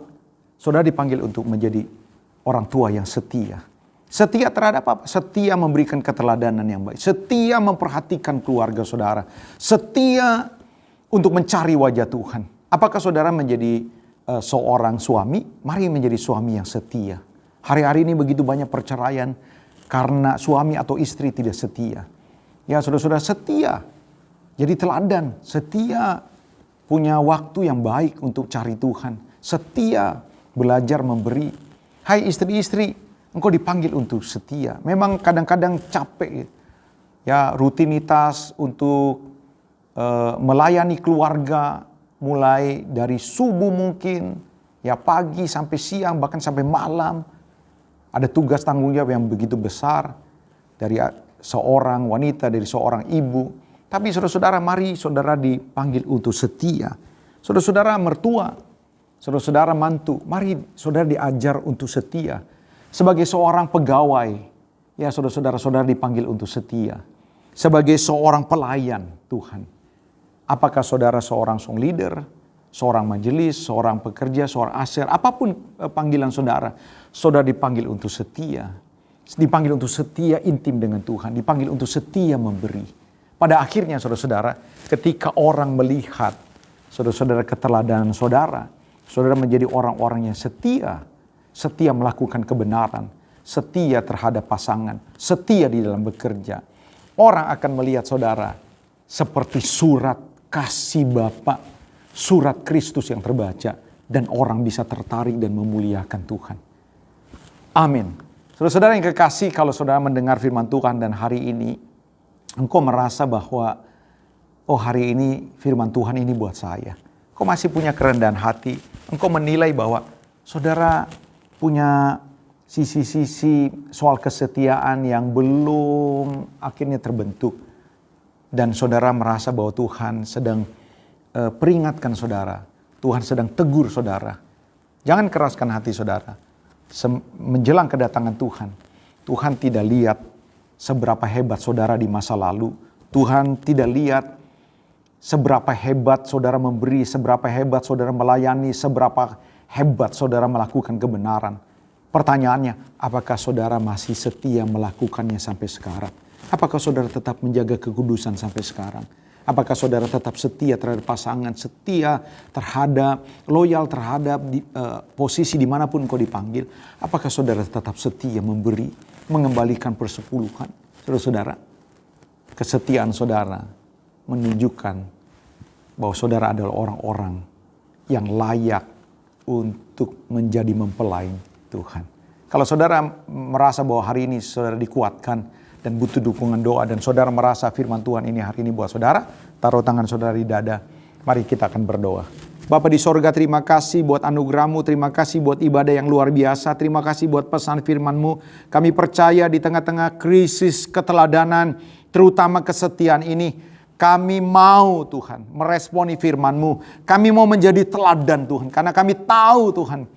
saudara dipanggil untuk menjadi orang tua yang setia. Setia terhadap apa? Setia memberikan keteladanan yang baik. Setia memperhatikan keluarga saudara. Setia untuk mencari wajah Tuhan. Apakah saudara menjadi seorang suami? Mari menjadi suami yang setia. Hari-hari ini begitu banyak perceraian karena suami atau istri tidak setia. Ya saudara-saudara, setia. Jadi teladan, setia punya waktu yang baik untuk cari Tuhan. Setia belajar memberi. Hai istri-istri, engkau dipanggil untuk setia. Memang kadang-kadang capek ya, rutinitas untuk melayani keluarga mulai dari subuh mungkin, ya pagi sampai siang bahkan sampai malam. Ada tugas tanggung jawab yang begitu besar dari seorang wanita, dari seorang ibu. Tapi saudara-saudara, mari saudara dipanggil untuk setia. Saudara-saudara mertua, saudara-saudara mantu, mari saudara diajar untuk setia. Sebagai seorang pegawai, ya saudara-saudara dipanggil untuk setia. Sebagai seorang pelayan Tuhan. Apakah saudara seorang song leader, seorang majelis, seorang pekerja, seorang aser, apapun panggilan saudara, saudara dipanggil untuk setia. Dipanggil untuk setia intim dengan Tuhan, dipanggil untuk setia memberi. Pada akhirnya saudara-saudara, ketika orang melihat saudara-saudara keteladanan saudara, saudara menjadi orang-orang yang setia, setia melakukan kebenaran, setia terhadap pasangan, setia di dalam bekerja. Orang akan melihat saudara seperti surat kasih Bapa, surat Kristus yang terbaca, dan orang bisa tertarik dan memuliakan Tuhan. Amin. Saudara-saudara yang kekasih, kalau saudara mendengar firman Tuhan dan hari ini, engkau merasa bahwa, oh hari ini firman Tuhan ini buat saya. Engkau masih punya kerendahan hati, engkau menilai bahwa saudara punya sisi-sisi soal kesetiaan yang belum akhirnya terbentuk. Dan saudara merasa bahwa Tuhan sedang peringatkan saudara. Tuhan sedang tegur saudara. Jangan keraskan hati saudara. Menjelang kedatangan Tuhan, Tuhan tidak lihat seberapa hebat saudara di masa lalu. Tuhan tidak lihat seberapa hebat saudara memberi, seberapa hebat saudara melayani, seberapa hebat saudara melakukan kebenaran. Pertanyaannya, apakah saudara masih setia melakukannya sampai sekarang? Apakah saudara tetap menjaga kekudusan sampai sekarang? Apakah saudara tetap setia terhadap pasangan, setia terhadap, loyal terhadap posisi dimanapun kau dipanggil? Apakah saudara tetap setia memberi, mengembalikan persepuluhan? Saudara-saudara, kesetiaan saudara menunjukkan bahwa saudara adalah orang-orang yang layak untuk menjadi mempelai Tuhan. Kalau saudara merasa bahwa hari ini saudara dikuatkan dan butuh dukungan doa, dan saudara merasa firman Tuhan ini hari ini buat saudara, taruh tangan saudara di dada. Mari kita akan berdoa. Bapa di sorga, terima kasih buat anugerah-Mu, terima kasih buat ibadah yang luar biasa, terima kasih buat pesan firman-Mu. Kami percaya di tengah-tengah krisis keteladanan, terutama kesetiaan ini, kami mau Tuhan meresponi firman-Mu. Kami mau menjadi teladan Tuhan, karena kami tahu Tuhan,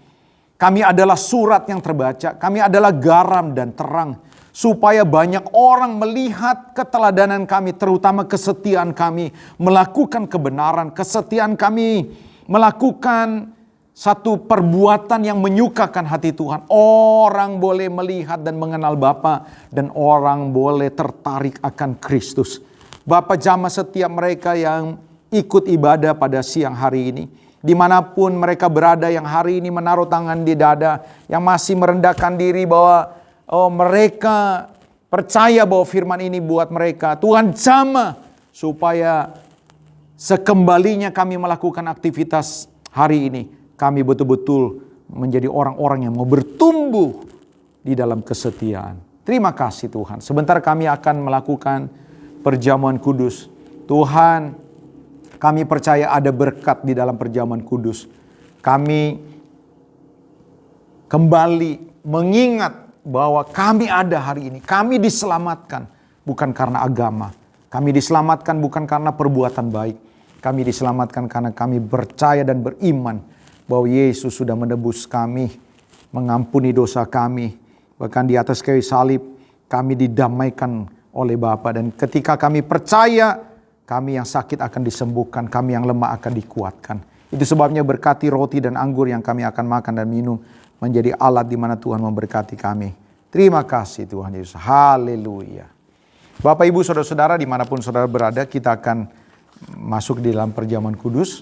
kami adalah surat yang terbaca, kami adalah garam dan terang. Supaya banyak orang melihat keteladanan kami, terutama kesetiaan kami melakukan kebenaran, kesetiaan kami melakukan satu perbuatan yang menyukakan hati Tuhan. Orang boleh melihat dan mengenal Bapa, dan orang boleh tertarik akan Kristus. Bapa, jamah setiap mereka yang ikut ibadah pada siang hari ini. Dimanapun mereka berada, yang hari ini menaruh tangan di dada, yang masih merendahkan diri bahwa mereka percaya bahwa firman ini buat mereka. Tuhan jamah supaya sekembalinya kami melakukan aktivitas hari ini, kami betul-betul menjadi orang-orang yang mau bertumbuh di dalam kesetiaan. Terima kasih Tuhan. Sebentar kami akan melakukan perjamuan kudus. Tuhan, kami percaya ada berkat di dalam perjamuan kudus. Kami kembali mengingat bahwa kami ada hari ini. Kami diselamatkan bukan karena agama. Kami diselamatkan bukan karena perbuatan baik. Kami diselamatkan karena kami percaya dan beriman bahwa Yesus sudah menebus kami, mengampuni dosa kami. Bahkan di atas kayu salib kami didamaikan oleh Bapa. Dan ketika kami percaya, kami yang sakit akan disembuhkan, kami yang lemah akan dikuatkan. Itu sebabnya berkati roti dan anggur yang kami akan makan dan minum menjadi alat di mana Tuhan memberkati kami. Terima kasih Tuhan Yesus. Haleluya. Bapak, Ibu, Saudara-saudara dimanapun saudara berada, kita akan masuk di dalam perjamuan kudus.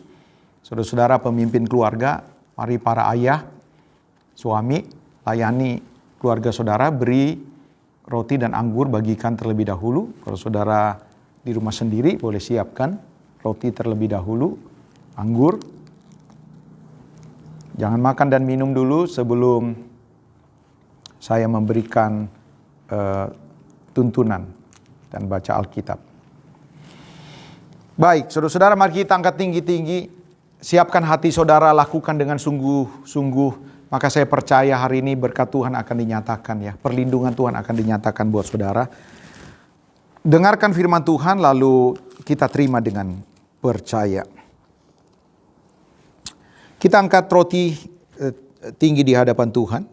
Saudara-saudara pemimpin keluarga, mari para ayah, suami, layani keluarga saudara, beri roti dan anggur, bagikan terlebih dahulu. Kalau saudara di rumah sendiri boleh siapkan roti terlebih dahulu, anggur. Jangan makan dan minum dulu sebelum saya memberikan tuntunan dan baca Alkitab. Baik, saudara-saudara, mari kita angkat tinggi-tinggi. Siapkan hati saudara, lakukan dengan sungguh-sungguh. Maka saya percaya hari ini berkat Tuhan akan dinyatakan ya. Perlindungan Tuhan akan dinyatakan buat saudara. Dengarkan firman Tuhan lalu kita terima dengan percaya. Kita angkat roti tinggi di hadapan Tuhan.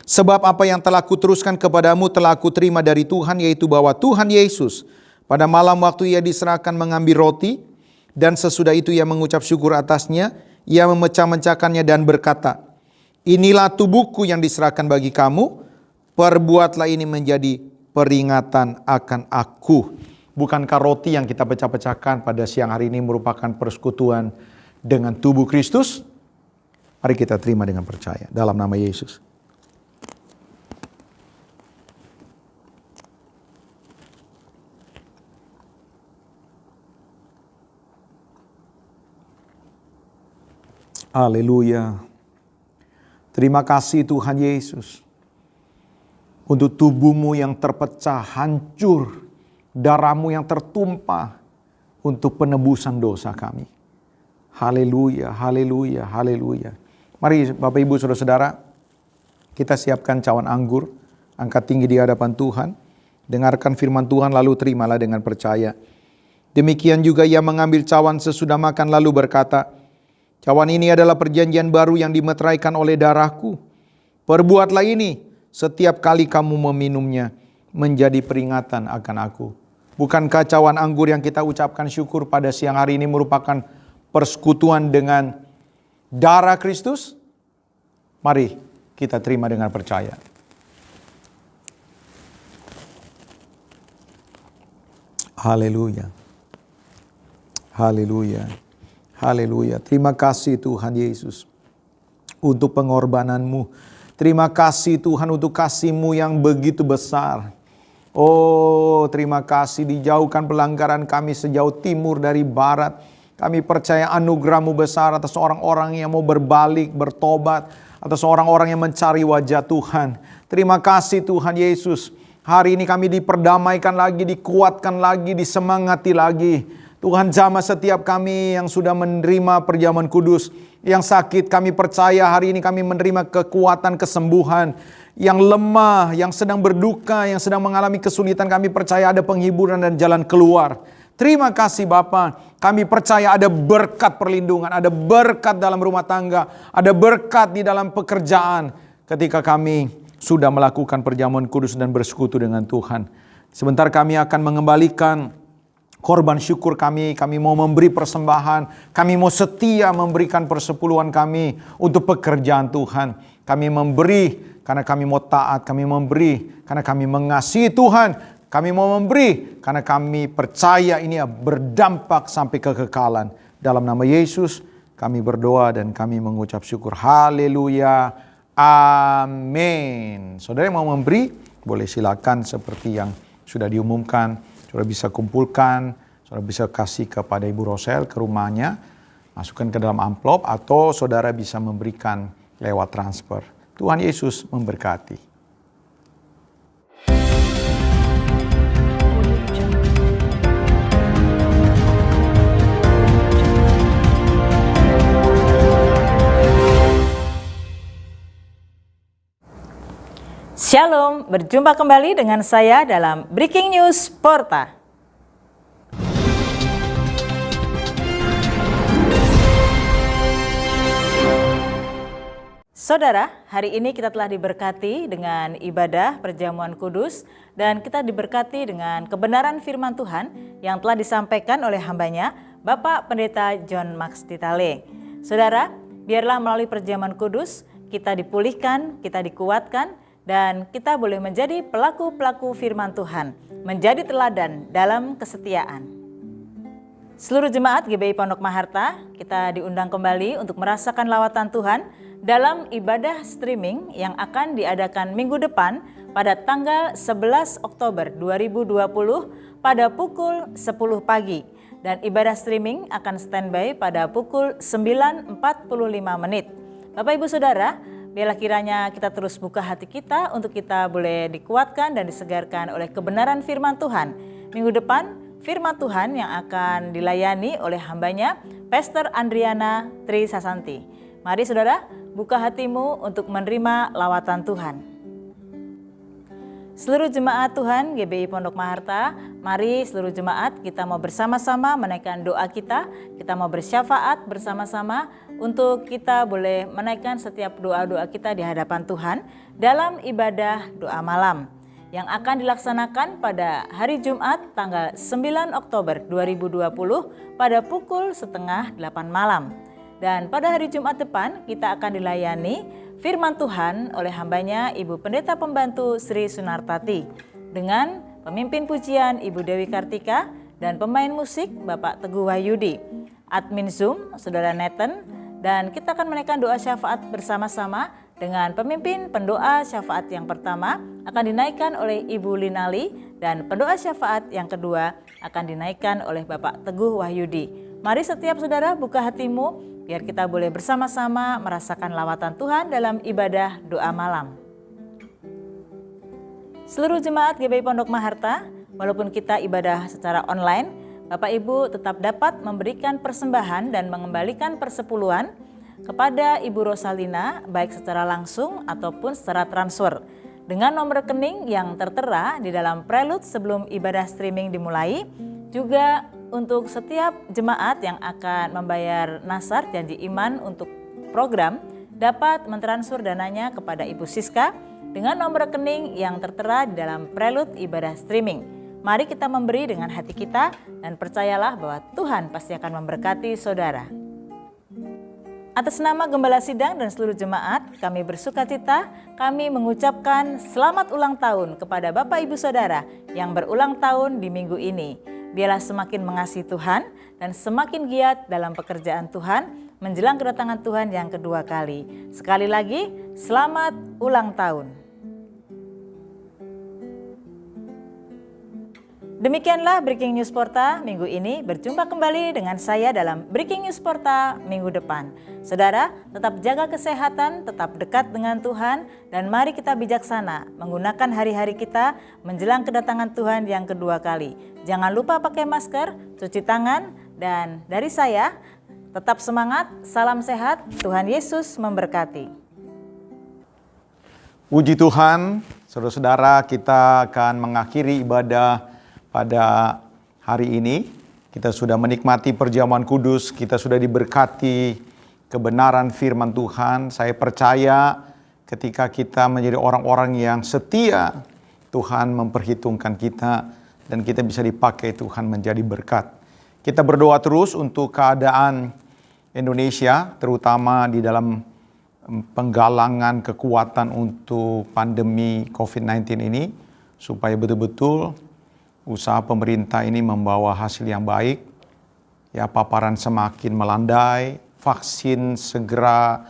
Sebab apa yang telah kuteruskan kepadamu telah kuterima dari Tuhan, yaitu bahwa Tuhan Yesus pada malam waktu ia diserahkan mengambil roti, dan sesudah itu ia mengucap syukur atasnya, ia memecah-mecahkannya dan berkata, inilah tubuhku yang diserahkan bagi kamu, perbuatlah ini menjadi peringatan akan aku. Bukankah roti yang kita pecah-pecahkan pada siang hari ini merupakan persekutuan dengan tubuh Kristus? Mari kita terima dengan percaya dalam nama Yesus. Haleluya. Terima kasih Tuhan Yesus. Untuk tubuhmu yang terpecah, hancur. Darahmu yang tertumpah. Untuk penebusan dosa kami. Haleluya, haleluya, haleluya. Mari Bapak Ibu Saudara-saudara, kita siapkan cawan anggur. Angkat tinggi di hadapan Tuhan. Dengarkan firman Tuhan lalu terimalah dengan percaya. Demikian juga ia mengambil cawan sesudah makan lalu berkata, cawan ini adalah perjanjian baru yang dimeteraikan oleh darahku. Perbuatlah ini setiap kali kamu meminumnya menjadi peringatan akan aku. Bukankah cawan anggur yang kita ucapkan syukur pada siang hari ini merupakan persekutuan dengan darah Kristus? Mari kita terima dengan percaya. Haleluya. Haleluya. Haleluya. Terima kasih Tuhan Yesus untuk pengorbananmu. Terima kasih Tuhan untuk kasih-Mu yang begitu besar. Oh, terima kasih dijauhkan pelanggaran kami sejauh timur dari barat. Kami percaya anugerah-Mu besar atas orang-orang yang mau berbalik, bertobat. Atas orang-orang yang mencari wajah Tuhan. Terima kasih Tuhan Yesus. Hari ini kami diperdamaikan lagi, dikuatkan lagi, disemangati lagi. Tuhan jamah setiap kami yang sudah menerima perjamuan kudus. Yang sakit kami percaya hari ini kami menerima kekuatan kesembuhan. Yang lemah, yang sedang berduka, yang sedang mengalami kesulitan kami percaya ada penghiburan dan jalan keluar. Terima kasih Bapa. Kami percaya ada berkat perlindungan, ada berkat dalam rumah tangga, ada berkat di dalam pekerjaan. Ketika kami sudah melakukan perjamuan kudus dan bersekutu dengan Tuhan. Sebentar kami akan mengembalikan korban syukur kami mau memberi persembahan, kami mau setia memberikan persepuluhan kami untuk pekerjaan Tuhan. Kami memberi karena kami mau taat, kami memberi karena kami mengasihi Tuhan, kami mau memberi karena kami percaya ini berdampak sampai kekekalan. Dalam nama Yesus kami berdoa dan kami mengucap syukur. Haleluya, amin. Saudara yang mau memberi, boleh silakan seperti yang sudah diumumkan. Saudara bisa kumpulkan, saudara bisa kasih kepada Ibu Rosel ke rumahnya, masukkan ke dalam amplop, atau saudara bisa memberikan lewat transfer. Tuhan Yesus memberkati. Shalom, berjumpa kembali dengan saya dalam Breaking News Porta. Saudara, hari ini kita telah diberkati dengan ibadah perjamuan kudus dan kita diberkati dengan kebenaran firman Tuhan yang telah disampaikan oleh hambanya, Bapak Pendeta John Max Titale. Saudara, biarlah melalui perjamuan kudus kita dipulihkan, kita dikuatkan, dan kita boleh menjadi pelaku-pelaku firman Tuhan, menjadi teladan dalam kesetiaan. Seluruh jemaat GBI Pondok Maharta, kita diundang kembali untuk merasakan lawatan Tuhan dalam ibadah streaming yang akan diadakan minggu depan pada tanggal 11 Oktober 2020 pada pukul 10 pagi. Dan ibadah streaming akan standby pada pukul 9.45 menit. Bapak Ibu Saudara, biarlah kiranya kita terus buka hati kita untuk kita boleh dikuatkan dan disegarkan oleh kebenaran firman Tuhan. Minggu depan, firman Tuhan yang akan dilayani oleh hambanya, Pastor Andriana Tri Sasanti. Mari saudara, buka hatimu untuk menerima lawatan Tuhan. Seluruh jemaat Tuhan GBI Pondok Maharta, mari seluruh jemaat kita mau bersama-sama menaikkan doa kita mau bersyafaat bersama-sama untuk kita boleh menaikkan setiap doa-doa kita di hadapan Tuhan dalam ibadah doa malam yang akan dilaksanakan pada hari Jumat tanggal 9 Oktober 2020 pada pukul 7:30 malam. Dan pada hari Jumat depan kita akan dilayani firman Tuhan oleh hambanya Ibu Pendeta Pembantu Sri Sunartati dengan pemimpin pujian Ibu Dewi Kartika dan pemain musik Bapak Teguh Wahyudi, admin Zoom Saudara Nathan, dan kita akan menaikkan doa syafaat bersama-sama dengan pemimpin pendoa syafaat yang pertama akan dinaikkan oleh Ibu Linali dan pendoa syafaat yang kedua akan dinaikkan oleh Bapak Teguh Wahyudi. Mari setiap saudara buka hatimu biar kita boleh bersama-sama merasakan lawatan Tuhan dalam ibadah doa malam. Seluruh jemaat GBI Pondok Maharta, walaupun kita ibadah secara online, Bapak Ibu tetap dapat memberikan persembahan dan mengembalikan persepuluhan kepada Ibu Rosalina baik secara langsung ataupun secara transfer dengan nomor rekening yang tertera di dalam prelude sebelum ibadah streaming dimulai. Juga untuk setiap jemaat yang akan membayar nasar janji iman untuk program dapat mentransfer dananya kepada Ibu Siska dengan nomor rekening yang tertera di dalam prelude ibadah streaming. Mari kita memberi dengan hati kita dan percayalah bahwa Tuhan pasti akan memberkati saudara. Atas nama Gembala Sidang dan seluruh jemaat, kami bersukacita, kami mengucapkan selamat ulang tahun kepada Bapak Ibu Saudara yang berulang tahun di minggu ini. Biarlah semakin mengasihi Tuhan dan semakin giat dalam pekerjaan Tuhan menjelang kedatangan Tuhan yang kedua kali. Sekali lagi, selamat ulang tahun. Demikianlah Breaking News Porta minggu ini. Berjumpa kembali dengan saya dalam Breaking News Porta minggu depan. Saudara, tetap jaga kesehatan, tetap dekat dengan Tuhan, dan mari kita bijaksana menggunakan hari-hari kita menjelang kedatangan Tuhan yang kedua kali. Jangan lupa pakai masker, cuci tangan, dan dari saya, tetap semangat, salam sehat, Tuhan Yesus memberkati. Puji Tuhan, saudara-saudara, kita akan mengakhiri ibadah pada hari ini. Kita sudah menikmati perjamuan kudus, kita sudah diberkati kebenaran firman Tuhan. Saya percaya ketika kita menjadi orang-orang yang setia, Tuhan memperhitungkan kita dan kita bisa dipakai Tuhan menjadi berkat. Kita berdoa terus untuk keadaan Indonesia, terutama di dalam penggalangan kekuatan untuk pandemi COVID-19 ini, supaya betul-betul usaha pemerintah ini membawa hasil yang baik, ya paparan semakin melandai, vaksin segera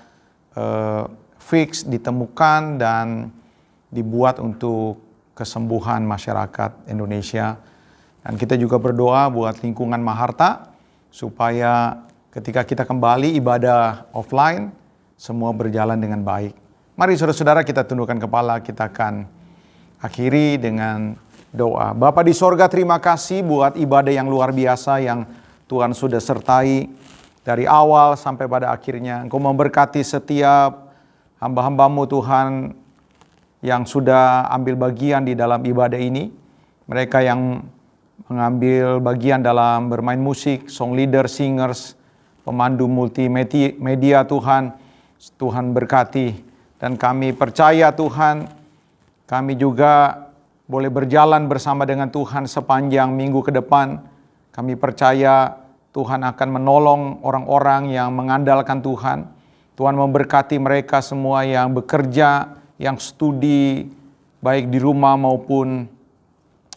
fix ditemukan dan dibuat untuk kesembuhan masyarakat Indonesia. Dan kita juga berdoa buat lingkungan Maharta supaya ketika kita kembali ibadah offline semua berjalan dengan baik. Mari saudara-saudara kita tundukkan kepala, kita akan akhiri dengan doa. Bapa di sorga, terima kasih buat ibadah yang luar biasa yang Tuhan sudah sertai dari awal sampai pada akhirnya. Engkau memberkati setiap hamba-hambamu Tuhan yang sudah ambil bagian di dalam ibadah ini. Mereka yang mengambil bagian dalam bermain musik, song leader, singers, pemandu multimedia Tuhan. Tuhan berkati. Dan kami percaya Tuhan, kami juga boleh berjalan bersama dengan Tuhan sepanjang minggu ke depan. Kami percaya Tuhan akan menolong orang-orang yang mengandalkan Tuhan. Tuhan memberkati mereka semua yang bekerja, yang studi, baik di rumah maupun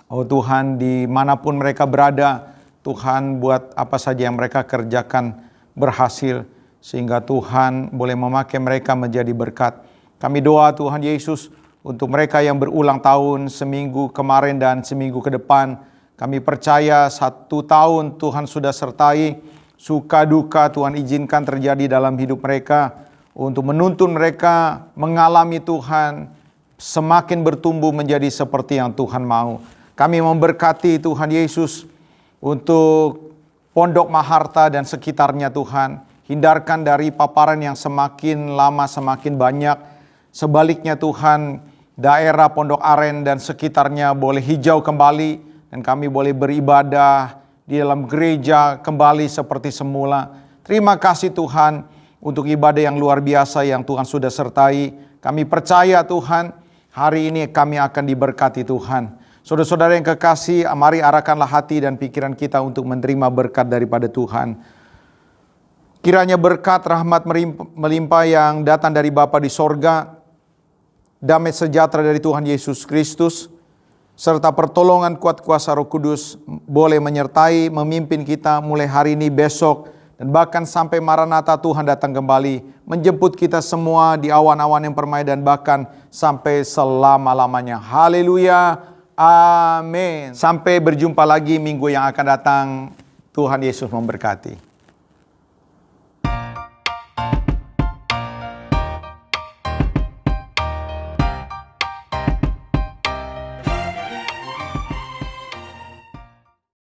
Tuhan dimanapun mereka berada. Tuhan buat apa saja yang mereka kerjakan berhasil, sehingga Tuhan boleh memakai mereka menjadi berkat. Kami doa Tuhan Yesus Untuk mereka yang berulang tahun seminggu kemarin dan seminggu ke depan, kami percaya 1 tahun Tuhan sudah sertai, suka duka Tuhan izinkan terjadi dalam hidup mereka, untuk menuntun mereka mengalami Tuhan, semakin bertumbuh menjadi seperti yang Tuhan mau. Kami memberkati Tuhan Yesus untuk Pondok Maharta dan sekitarnya Tuhan. Hindarkan dari paparan yang semakin lama semakin banyak. Sebaliknya Tuhan, daerah Pondok Aren dan sekitarnya boleh hijau kembali, dan kami boleh beribadah di dalam gereja kembali seperti semula. Terima kasih Tuhan untuk ibadah yang luar biasa yang Tuhan sudah sertai. Kami percaya Tuhan, hari ini kami akan diberkati Tuhan. Saudara-saudara yang kekasih, mari arahkanlah hati dan pikiran kita untuk menerima berkat daripada Tuhan. Kiranya berkat rahmat melimpah yang datang dari Bapa di sorga, damai sejahtera dari Tuhan Yesus Kristus, serta pertolongan kuat kuasa Roh Kudus boleh menyertai, memimpin kita mulai hari ini, besok, dan bahkan sampai Maranatha Tuhan datang kembali, menjemput kita semua di awan-awan yang permai dan bahkan sampai selama-lamanya. Haleluya, amin. Sampai berjumpa lagi minggu yang akan datang. Tuhan Yesus memberkati.